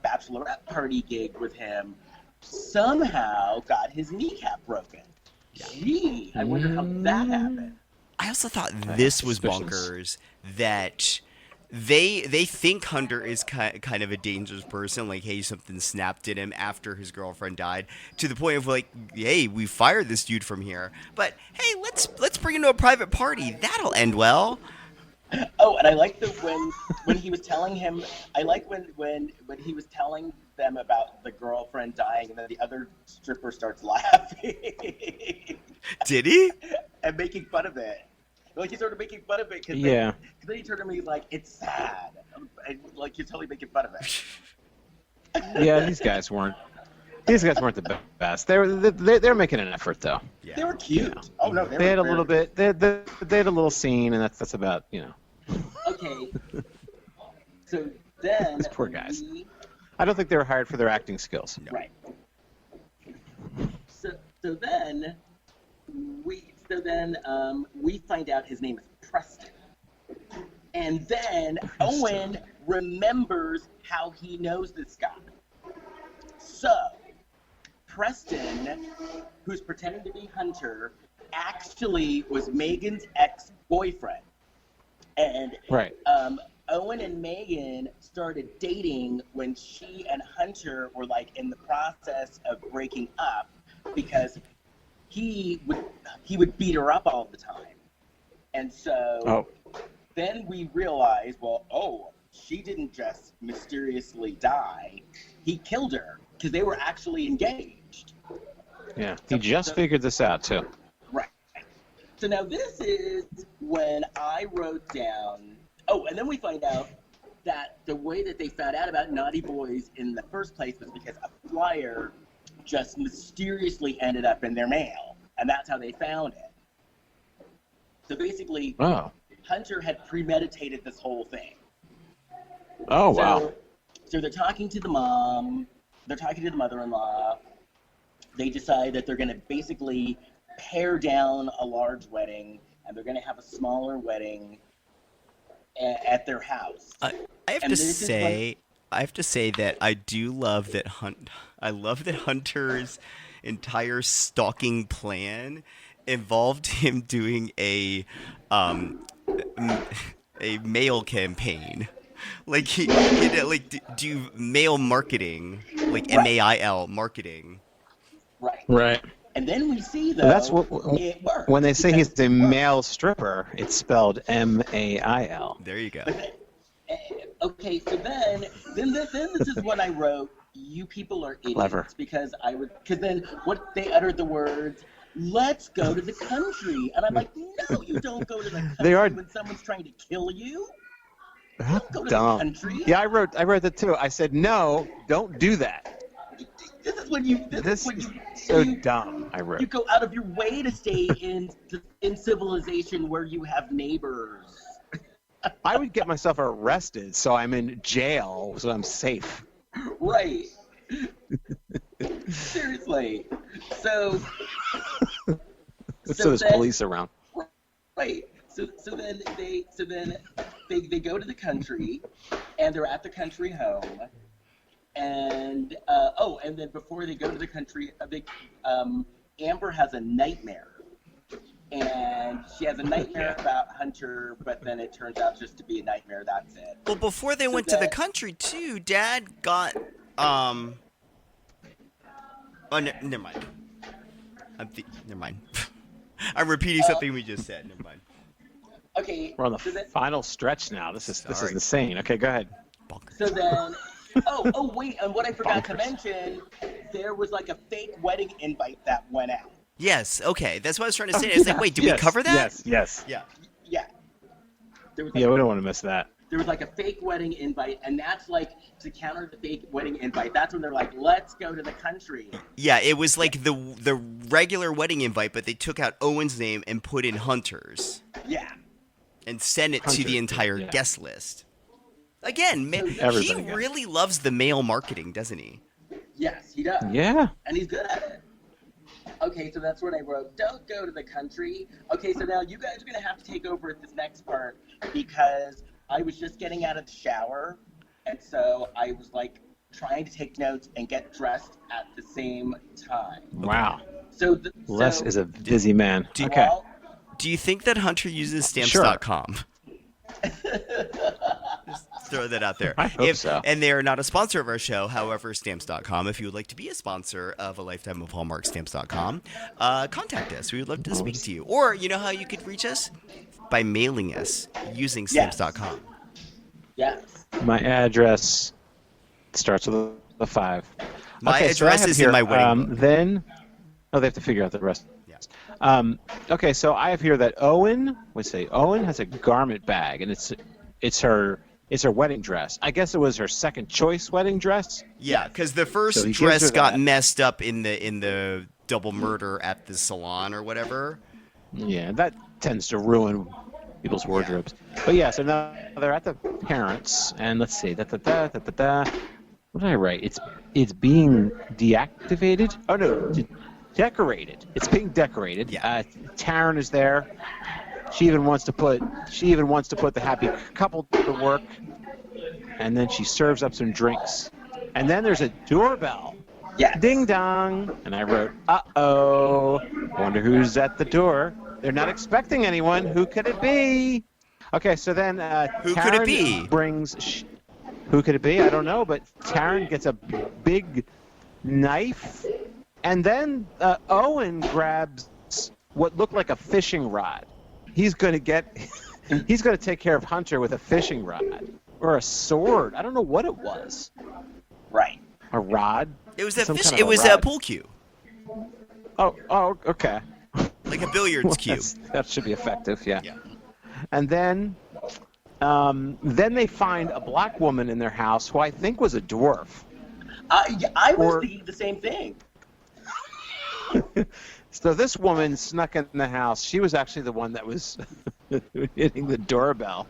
bachelorette party gig with him somehow got his kneecap broken. Gee, I wonder how that happened. I also thought this was suspicions. bonkers that they think Hunter is kind of a dangerous person. Like, hey, something snapped at him after his girlfriend died, to the point of like, hey, we fired this dude from here. But hey, let's bring him to a private party. That'll end well. Oh, and I like when he was telling him. I like when he was telling them about the girlfriend dying, and then the other stripper starts laughing. Did he? And making fun of it. Like, he's sort of making fun of it. Cause Yeah. then he turned to me, he's like, it's sad. And, like, he's totally making fun of it. Yeah, these guys weren't the best. They were making an effort though. Yeah. They were cute. Oh, no, They had a little bit. They had a little scene, and that's about, you know. Okay. So then... These poor guys. I don't think they were hired for their acting skills. No. Right. So then we find out his name is Preston. And then Owen remembers how he knows this guy. So, Preston, who's pretending to be Hunter, actually was Megan's ex-boyfriend. And Right. Owen and Megan started dating when she and Hunter were like in the process of breaking up, because he would beat her up all the time. And so then we realized, well, she didn't just mysteriously die. He killed her because they were actually engaged. Yeah. He just figured this out too. Right. So now this is when I wrote down. Oh, and then we find out that the way that they found out about Naughty Boys in the first place was because a flyer just mysteriously ended up in their mail, and that's how they found it. So basically, Hunter had premeditated this whole thing. Oh, wow. So they're talking to the mom, they're talking to the mother-in-law. They decide that they're going to basically pare down a large wedding, and they're going to have a smaller wedding at their house. I have to say that I do love that I love that Hunter's entire stalking plan involved him doing a mail campaign. Like he did, like do mail marketing, like MAIL marketing. Right. And then we see, though, That's what it worked. when they say he's a male stripper, it's spelled MAIL. There you go. Okay, so then this is when I wrote, "You people are idiots," Clever. because then what they uttered the words, "Let's go to the country," and I'm like, no, you don't go to the country They are when someone's trying to kill you. Don't go to dumb. the country. Yeah, I wrote that too. I said, no, don't do that. This is when you. This when is you, so you, dumb. I wrote. You go out of your way to stay in civilization where you have neighbors. I would get myself arrested, so I'm in jail, so I'm safe. Right. Seriously. So there's police around. Right. So then they go to the country, and they're at the country home, and and then before they go to the country, Amber has a nightmare. And she has a nightmare about Hunter, but then it turns out just to be a nightmare. That's it. Well, before they went to the country too, Dad got Oh, never mind. Never mind. I'm repeating something we just said. Never mind. Okay. We're on the final stretch now. This is insane. Okay, go ahead. So then, wait, and what I forgot to mention, there was like a fake wedding invite that went out. Yes. Okay. That's what I was trying to say. It's like, wait, did we cover that? Yes. Yeah. Yeah. There was We don't want to miss that. There was like a fake wedding invite, and that's like to counter the fake wedding invite. That's when they're like, "Let's go to the country." Yeah, it was like the regular wedding invite, but they took out Owen's name and put in Hunter's. Yeah. And sent it to the entire guest list. Again, he really loves the mail marketing, doesn't he? Yes, he does. Yeah. And he's good at it. Okay, so that's what I wrote. Don't go to the country. Okay, so now you guys are going to have to take over this next part because I was just getting out of the shower, and so I was like trying to take notes and get dressed at the same time. Wow. So Les is a busy man. Okay. Do you think that Hunter uses stamps.com? Throw that out there. I hope so. And they are not a sponsor of our show. However, Stamps.com, if you would like to be a sponsor of A Lifetime of Hallmark, Stamps.com, contact us. We would love to speak to you. Or you know how you could reach us? By mailing us using Stamps.com. Yes. My address starts with a 5. My address is in my wedding book. Then, they have to figure out the rest. Yeah. Okay, so I have here that Owen has a garment bag, and it's her wedding dress. I guess it was her second choice wedding dress. Yeah, because the first So dress got messed up in the double murder at the salon or whatever. Yeah, that tends to ruin people's wardrobes. But yeah, so now they're at the parents, and let's see, What did I write? It's being deactivated. Oh no, decorated. It's being decorated. Yeah. Taryn is there. She even wants to put the happy couple to work, and then she serves up some drinks, and then there's a doorbell. Yeah. Ding dong. And I wrote, uh-oh. Wonder who's at the door. They're not expecting anyone. Who could it be? Okay, so then Who Taryn could it be? Who could it be? I don't know, but Taryn gets a big knife, and then Owen grabs what looked like a fishing rod. He's going to take care of Hunter with a fishing rod or a sword. I don't know what it was. Right. A rod? It was a a pool cue. Oh, okay. Like a billiards cue. That should be effective, yeah. Yeah. And then they find a black woman in their house who I think was a dwarf. I was thinking the same thing. So this woman snuck in the house. She was actually the one that was hitting the doorbell.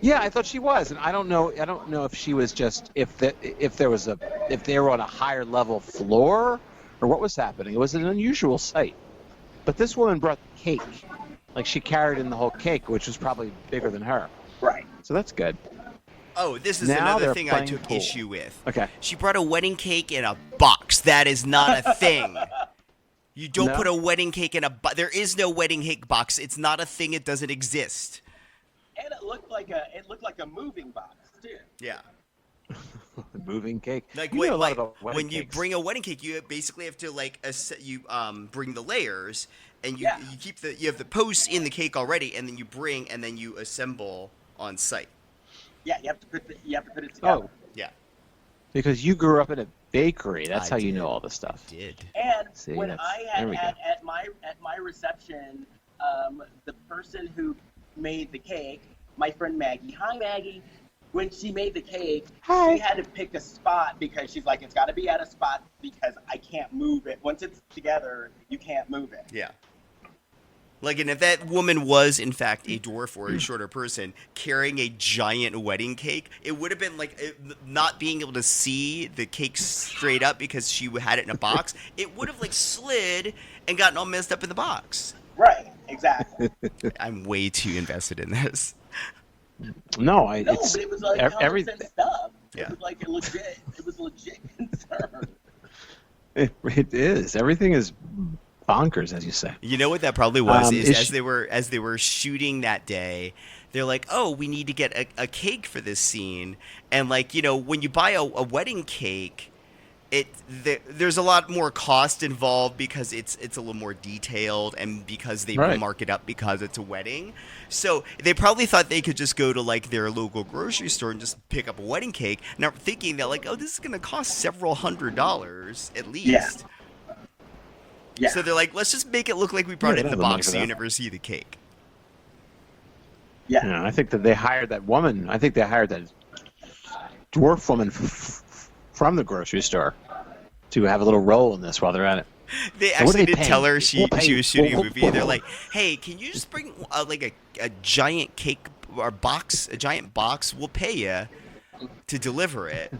Yeah, I thought she was, and I don't know if she was just if they were on a higher level floor or what was happening. It was an unusual sight. But this woman brought cake. Like she carried in the whole cake, which was probably bigger than her. Right. So that's good. Oh, this is Now another they're thing I playing took pool. issue with. Okay. She brought a wedding cake in a box. That is not a thing. You don't No? put a wedding cake in a box. There is no wedding cake box. It's not a thing. It doesn't exist. And it looked like a moving box too. Yeah. Moving cake. Like, You know a lot like about wedding when you cakes. bring a wedding cake, you basically have to bring the layers, and you have the posts in the cake already, and then you assemble on site. Yeah, you have to put it together. Oh, Yeah. because you grew up in a bakery. That's I how you did. know all this stuff. Did. And See, when that's- I there had we go. at my reception, the person who made the cake, my friend Maggie. Hi, Maggie. When she made the cake, Hi. she had to pick a spot because she's like, it's got to be at a spot because I can't move it. Once it's together, you can't move it. Yeah. Like, and if that woman was, in fact, a dwarf or a shorter person carrying a giant wedding cake, it would have been like not being able to see the cake straight up because she had it in a box. It would have, like, slid and gotten all messed up in the box. Right, exactly. I'm way too invested in this. No, No, it's but it was like every. common sense stuff. Yeah. It was like it was legit concern. It is. Everything is bonkers, as you say. You know what that probably was? is As she- they were shooting that day, they're like, "Oh, we need to get a cake for this scene." And like, you know, when you buy a wedding cake, there's a lot more cost involved because it's a little more detailed and because they Right. mark it up because it's a wedding. So they probably thought they could just go to like their local grocery store and just pick up a wedding cake, not thinking that like, oh, this is going to cost several $100s at least. Yeah. Yeah. So they're like, let's just make it look like we brought Yeah, it in the they have the money box for so you that. never see the cake. Yeah. You know, I think that they hired that woman. I think they hired that dwarf woman from the grocery store to have a little role in this while they're at it. They So what do actually they did pay? tell her she We'll pay- was shooting a we'll- movie. They're like, hey, can you just bring like a giant cake or box, a giant box? We'll pay you to deliver it.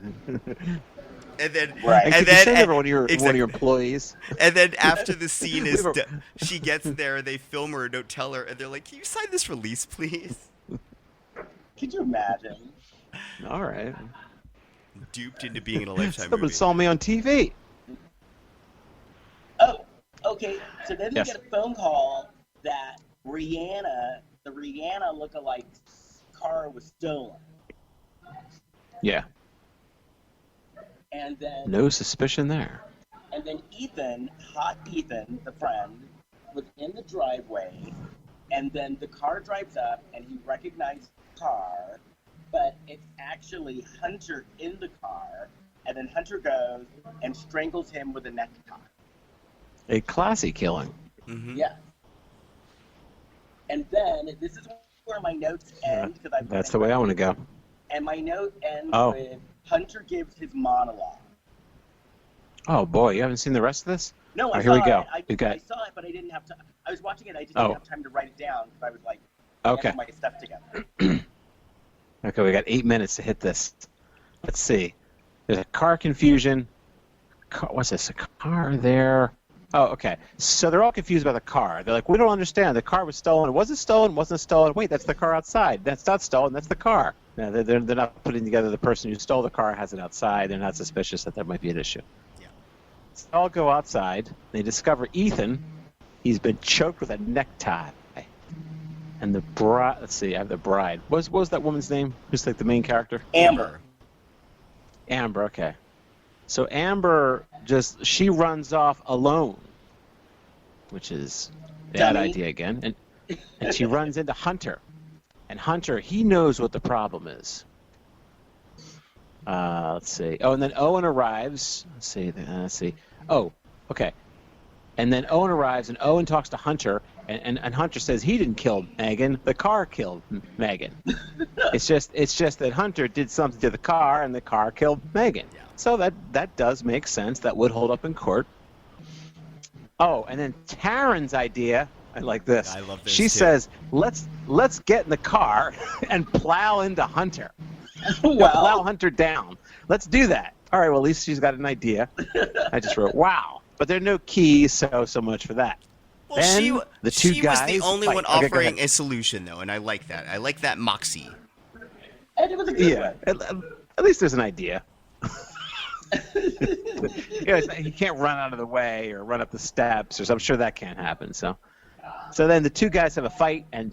And then, Right. And and could you then, send over one of your exactly. employees? And then after the scene is We were- done, she gets there, they film her, don't tell her, and they're like, can you sign this release, please? Could you imagine? All right. Duped into being in a Lifetime Someone movie. saw me on TV. Oh, okay. So then Yes. we get a phone call that the Rihanna lookalike car was stolen. Yeah. And then No suspicion there. And then Ethan, hot Ethan, the friend, was in the driveway, and then the car drives up, and he recognized the car, but it's actually Hunter in the car, and then Hunter goes and strangles him with a necktie. A classy killing. Mm-hmm. Yeah. And then, this is where my notes end. That's the way I want to go. And my note ends Oh. with Hunter gives his monologue. Oh, boy. You haven't seen the rest of this? No, I here we saw go. it. I saw it, but I didn't have time. I was watching it. I didn't Oh. have time to write it down because I was like, Okay. getting my stuff together. Okay, we got 8 minutes to hit this. Let's see. There's a car confusion. What's this? A car there. Oh, okay. So they're all confused about the car. They're like, we don't understand. The car was stolen. Was it stolen? Wasn't it stolen? Wait, that's the car outside. That's not stolen. That's the car. No, they're not putting together the person who stole the car has it outside. They're not suspicious that there might be an issue. Yeah. So they all go outside. They discover Ethan. He's been choked with a necktie. And the bride, let's see, I have the bride. What was that woman's name? Who's like the main character? Amber. Amber, okay. So Amber she runs off alone, which is a bad Dummy. idea again. And she runs into Hunter. And Hunter, he knows what the problem is. Let's see. Oh, and then Owen arrives. Let's see. Oh, okay. And then Owen arrives, and Owen talks to Hunter, and Hunter says he didn't kill Megan. The car killed Megan. It's just that Hunter did something to the car, and the car killed Megan. Yeah. So that does make sense. That would hold up in court. Oh, and then Taryn's idea, I like this. I love this, She too. says, let's get in the car and plow into Hunter. Plow Well, Hunter down. Let's do that. All right, well, at least she's got an idea. I just wrote, wow. But there are no keys, so much for that. Well, Then the two she was the guys only fight. one Okay, go offering ahead. a solution, though, and I like that. I like that moxie. and it was a good Yeah, one. at least there's an idea. He can't run out of the way or run up the steps, or something. I'm sure that can't happen. So then the two guys have a fight, and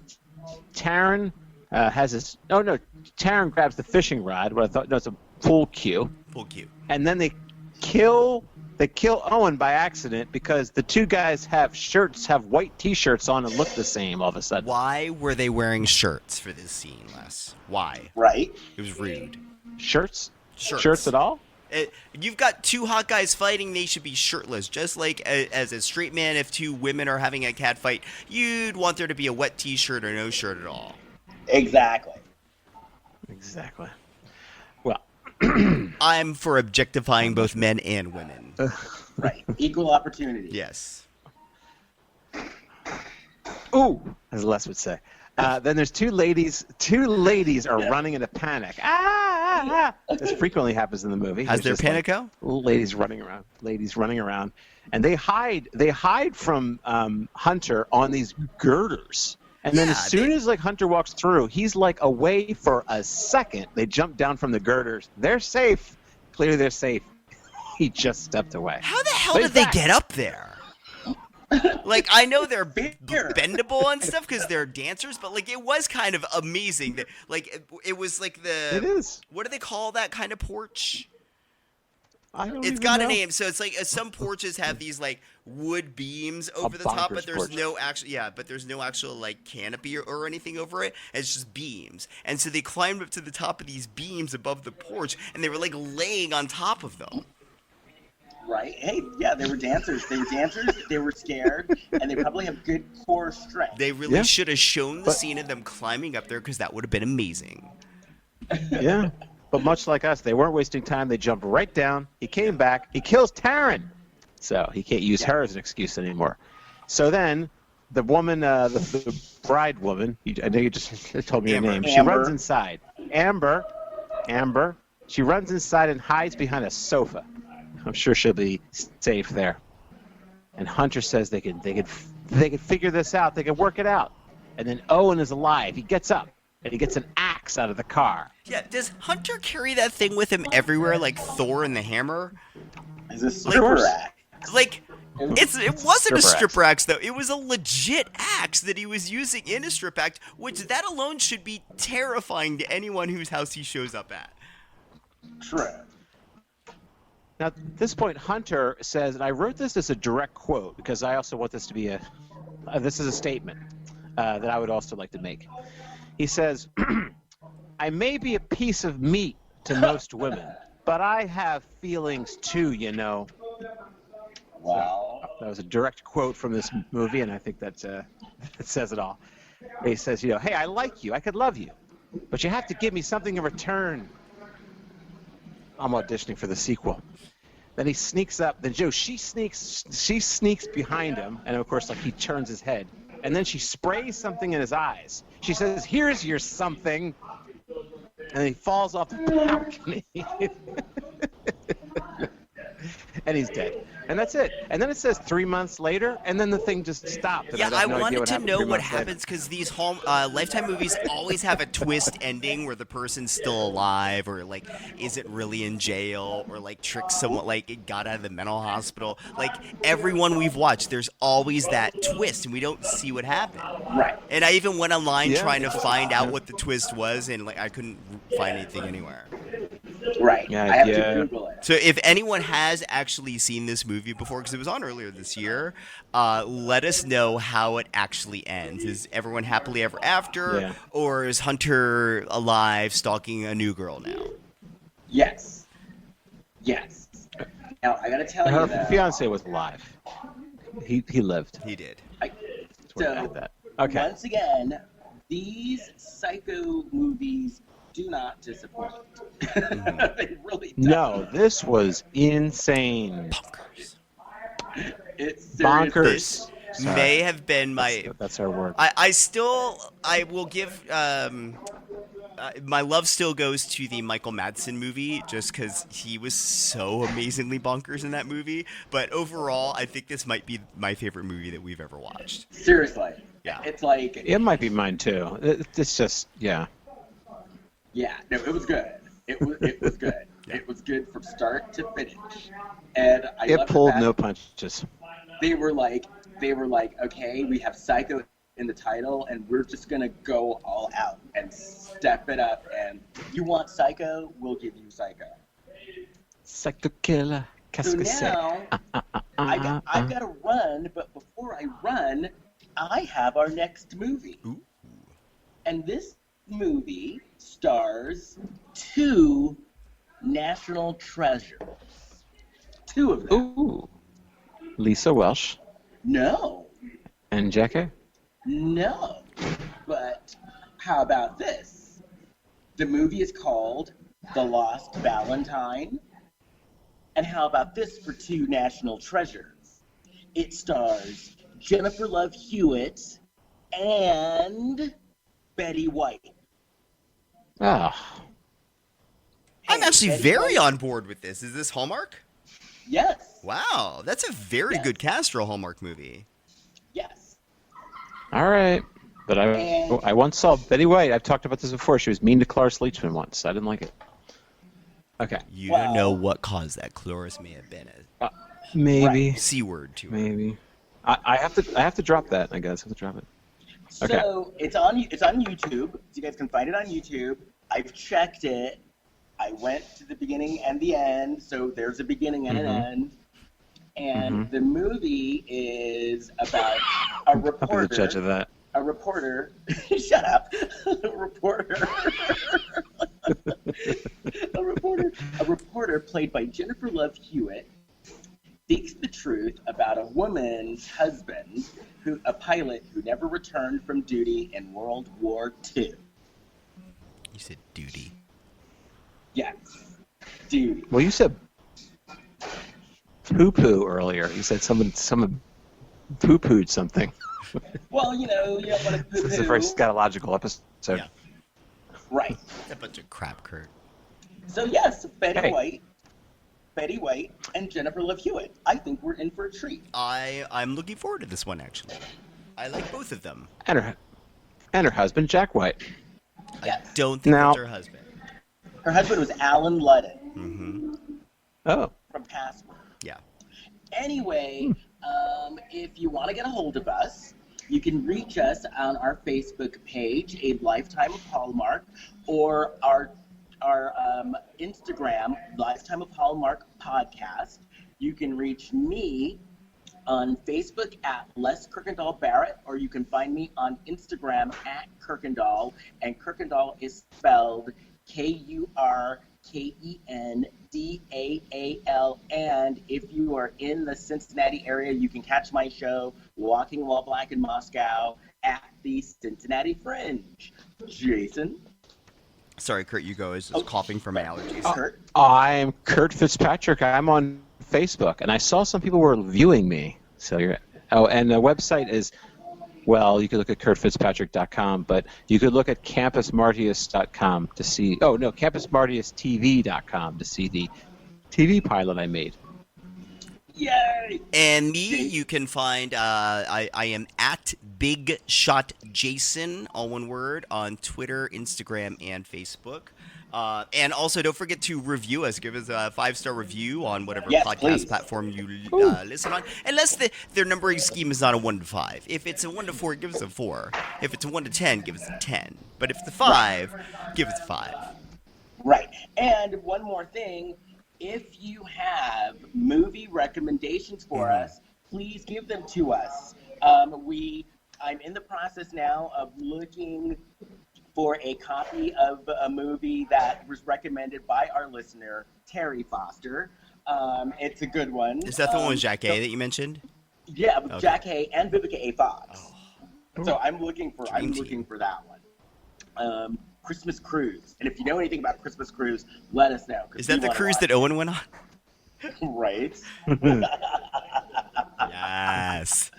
Taryn has this. Oh no, Taryn grabs the fishing rod. What I thought, no, it's a pool cue. Full cute. And then they kill Owen by accident because the two guys have white T-shirts on and look the same all of a sudden. Why were they wearing shirts for this scene, Les? Why? Right? It was rude. Shirts? Shirts. Shirts at all? You've got two hot guys fighting, they should be shirtless. Just like as a straight man, if two women are having a cat fight, you'd want there to be a wet T-shirt or no shirt at all. Exactly. Exactly. Well, I'm for objectifying both men and women. Right. Equal opportunity. Yes. ooh, as Les would say. Then there's two ladies. Two ladies are running in a panic. This frequently happens in the movie. Has There's there just, panico? Ladies running around, and they hide from Hunter on these girders. And then Yeah, as soon as Hunter walks through, he's away for a second. They jump down from the girders. They're safe. Clearly, they're safe. He just stepped away. How the hell But did he's they back. get up there? I know they're Beer. bendable and stuff because they're dancers, but it was kind of amazing that it was It the is. what do they call that kind of porch? I don't It's even got know. a name. So it's some porches have these wood beams over the top, but bonkers there's porch. no actual canopy or anything over it. It's just beams. And so they climbed up to the top of these beams above the porch, and they were laying on top of them. Right? Hey, yeah, they were dancers. They were scared, and they probably have good core strength. They really Yeah. should have shown the But- scene of them climbing up there because that would have been amazing. Yeah. But much like us, they weren't wasting time. They jumped right down. He came back. He kills Taryn. So he can't use her as an excuse anymore. So then the woman, the bride woman, I know you just told me her Amber. name. She Amber. runs inside. Amber. She runs inside and hides behind a sofa. I'm sure she'll be safe there. And Hunter says they could figure this out. They could work it out. And then Owen is alive. He gets up and he gets an axe out of the car. Yeah, does Hunter carry that thing with him everywhere like Thor and the hammer? It's a Of stripper course. act. It wasn't a Stripper stripper axe though. It was a legit axe that he was using in a strip act, which that alone should be terrifying to anyone whose house he shows up at. True. Now, at this point, Hunter says, and I wrote this as a direct quote because I also want this to be this is a statement that I would also like to make. He says, I may be a piece of meat to most women, but I have feelings too, you know. Wow. So, that was a direct quote from this movie, and I think that says it all. He says, hey, I like you, I could love you, but you have to give me something in return. I'm auditioning for the sequel. Then he sneaks up. Then she sneaks behind him, and of course, like he turns his head, and then she sprays something in his eyes. She says, "Here's your something," and he falls off the balcony, and he's dead. And that's it. And then it says 3 months later, and then the thing just stopped. And Yeah, I I have no idea wanted to happened know 3 what months later. happens because these Lifetime movies always have a twist ending where the person's still alive or like isn't really in jail or like tricks someone, like it got out of the mental hospital. Like everyone we've watched, there's always that twist, and we don't see what happened. Right. And I even went online Yeah. trying to find out what the twist was, and like I couldn't find anything anywhere. Right. Yeah, I have yeah. to Google it. So if anyone has actually seen this movie before, because it was on earlier this year, let us know how it actually ends. Is everyone happily ever after, Yeah. or is Hunter alive stalking a new girl now? Yes. Yes. Now, I got to tell you, Her though. fiance was alive. He lived. He did. That's where I So, had that. Okay. once again, these psycho movies do not disappoint. They really don't. No, this was insane. Bonkers. It's Bonkers. This Sorry. may have been my. That's our word. I will give. My love still goes to the Michael Madsen movie just because he was so amazingly bonkers in that movie. But overall, I think this might be my favorite movie that we've ever watched. Seriously. Yeah. It's like, It might be mine too. It's just, yeah. yeah, no, it was good. It was good. Yeah. It was good from start to finish. And I It love the pulled fact no punches. they were like, okay, we have Psycho in the title, and we're just gonna go all out and step it up. And you want Psycho? We'll give you Psycho. Psycho killer. So now I've got to run, but before I run, I have our next movie. Ooh. And this movie stars two national treasures. Two of them. Ooh. Lisa Welsh No. and Jackie. No. But how about this? The movie is called The Lost Valentine. And how about this for two national treasures? It stars Jennifer Love Hewitt and Betty White. Oh. I'm Hey, actually Betty very White- on board with this. Is this Hallmark? Yes. Wow, that's a very Yes. good cast for a Hallmark movie. Yes. All right. But I once saw Betty White. I've talked about this before. She was mean to Cloris Leachman once. I didn't like it. Okay. You Wow. don't know what caused that. Cloris may have been a Maybe. C word to her. Maybe. I have to drop that. I guess I have to drop it. Okay. So it's on YouTube. So you guys can find it on YouTube. I've checked it. I went to the beginning and the end. So there's a beginning and an end. And the movie is about a I'll be reporter. the judge of that. A reporter. Shut up. A reporter. A reporter played by Jennifer Love Hewitt seeks the truth about a woman's husband, a pilot who never returned from duty in World War II. You said duty. Yes, duty. Well, you said poo-poo earlier. You said someone poo-pooed something. Well, you don't want to poo-poo. This is a very scatological episode. Yeah. Right. A bunch of crap, Kurt. So yes, Betty Hey. White, and Jennifer Love Hewitt. I think we're in for a treat. I'm looking forward to this one, actually. I like both of them. And her husband, Jack White. Yes. I don't think Now- that's her husband. Her husband was Alan Ludden Mm-hmm. Oh. from Password. Yeah. Anyway, if you want to get a hold of us, you can reach us on our Facebook page, A Lifetime of Hallmark, or our our Instagram, Lifetime of Hallmark Podcast. You can reach me on Facebook at Les Kirkendall Barrett, or you can find me on Instagram at Kirkendall, and Kirkendall is spelled Kurkendaal. And if you are in the Cincinnati area, you can catch my show, Walking While Black in Moscow, at the Cincinnati Fringe. Jason? Sorry, Kurt, you go. I was just coughing from my allergies. Kurt? I'm Kurt Fitzpatrick. I'm on Facebook, and I saw some people were viewing me. So and the website is, well, you could look at kurtfitzpatrick.com, but you could look at campusmartius.com to see. Oh no, campusmartiustv.com to see the TV pilot I made. Yay! And me, you can find, I am at Big Shot Jason, all one word, on Twitter, Instagram, and Facebook. And also, don't forget to review us. Give us a 5-star review on whatever podcast please. platform you listen on. Unless their numbering scheme is not a 1 to 5. If it's a 1 to 4, give us a 4. If it's a 1 to 10, give us a 10. But if it's a 5, give us a 5. Right. And one more thing. If you have movie recommendations for us, please give them to us. I'm in the process now of looking for a copy of a movie that was recommended by our listener, Terry Foster. It's a good one. Is that the one with Jack A that you mentioned? Yeah, Okay. Jack A and Vivica A. Fox. Oh. So I'm looking for that one. Christmas Cruise. And if you know anything about Christmas Cruise, let us know. Is that the cruise that Owen went on? Right. Yes.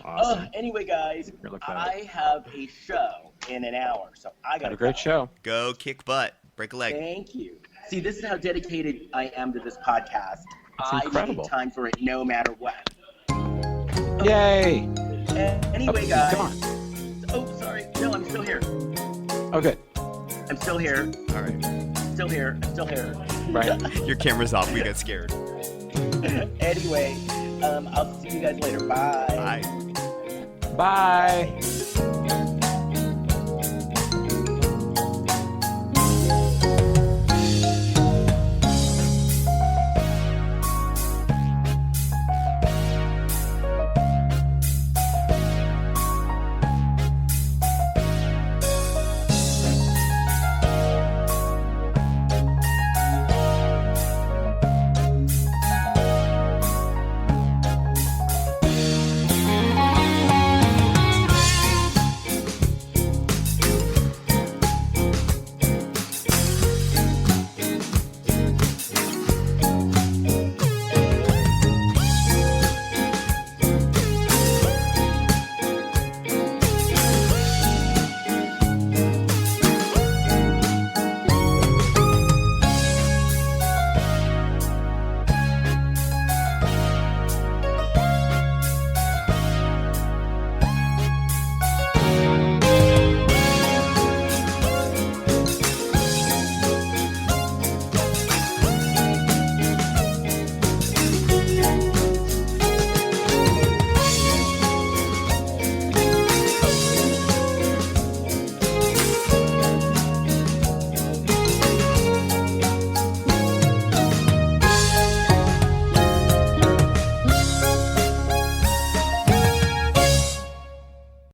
Awesome. Anyway, guys, Look that I have a show in an hour, so I got Had a great show. Go kick butt. Break a leg. Thank you. See, this is how dedicated I am to this podcast. That's I incredible. make time for it no matter what. Yay! Anyway, guys. Come on. Oh, sorry. No, I'm still here. Oh, good. I'm still here. All right. Still here. I'm still here. Right. Your camera's off. We got scared. Anyway, I'll see you guys later. Bye. Bye. Bye.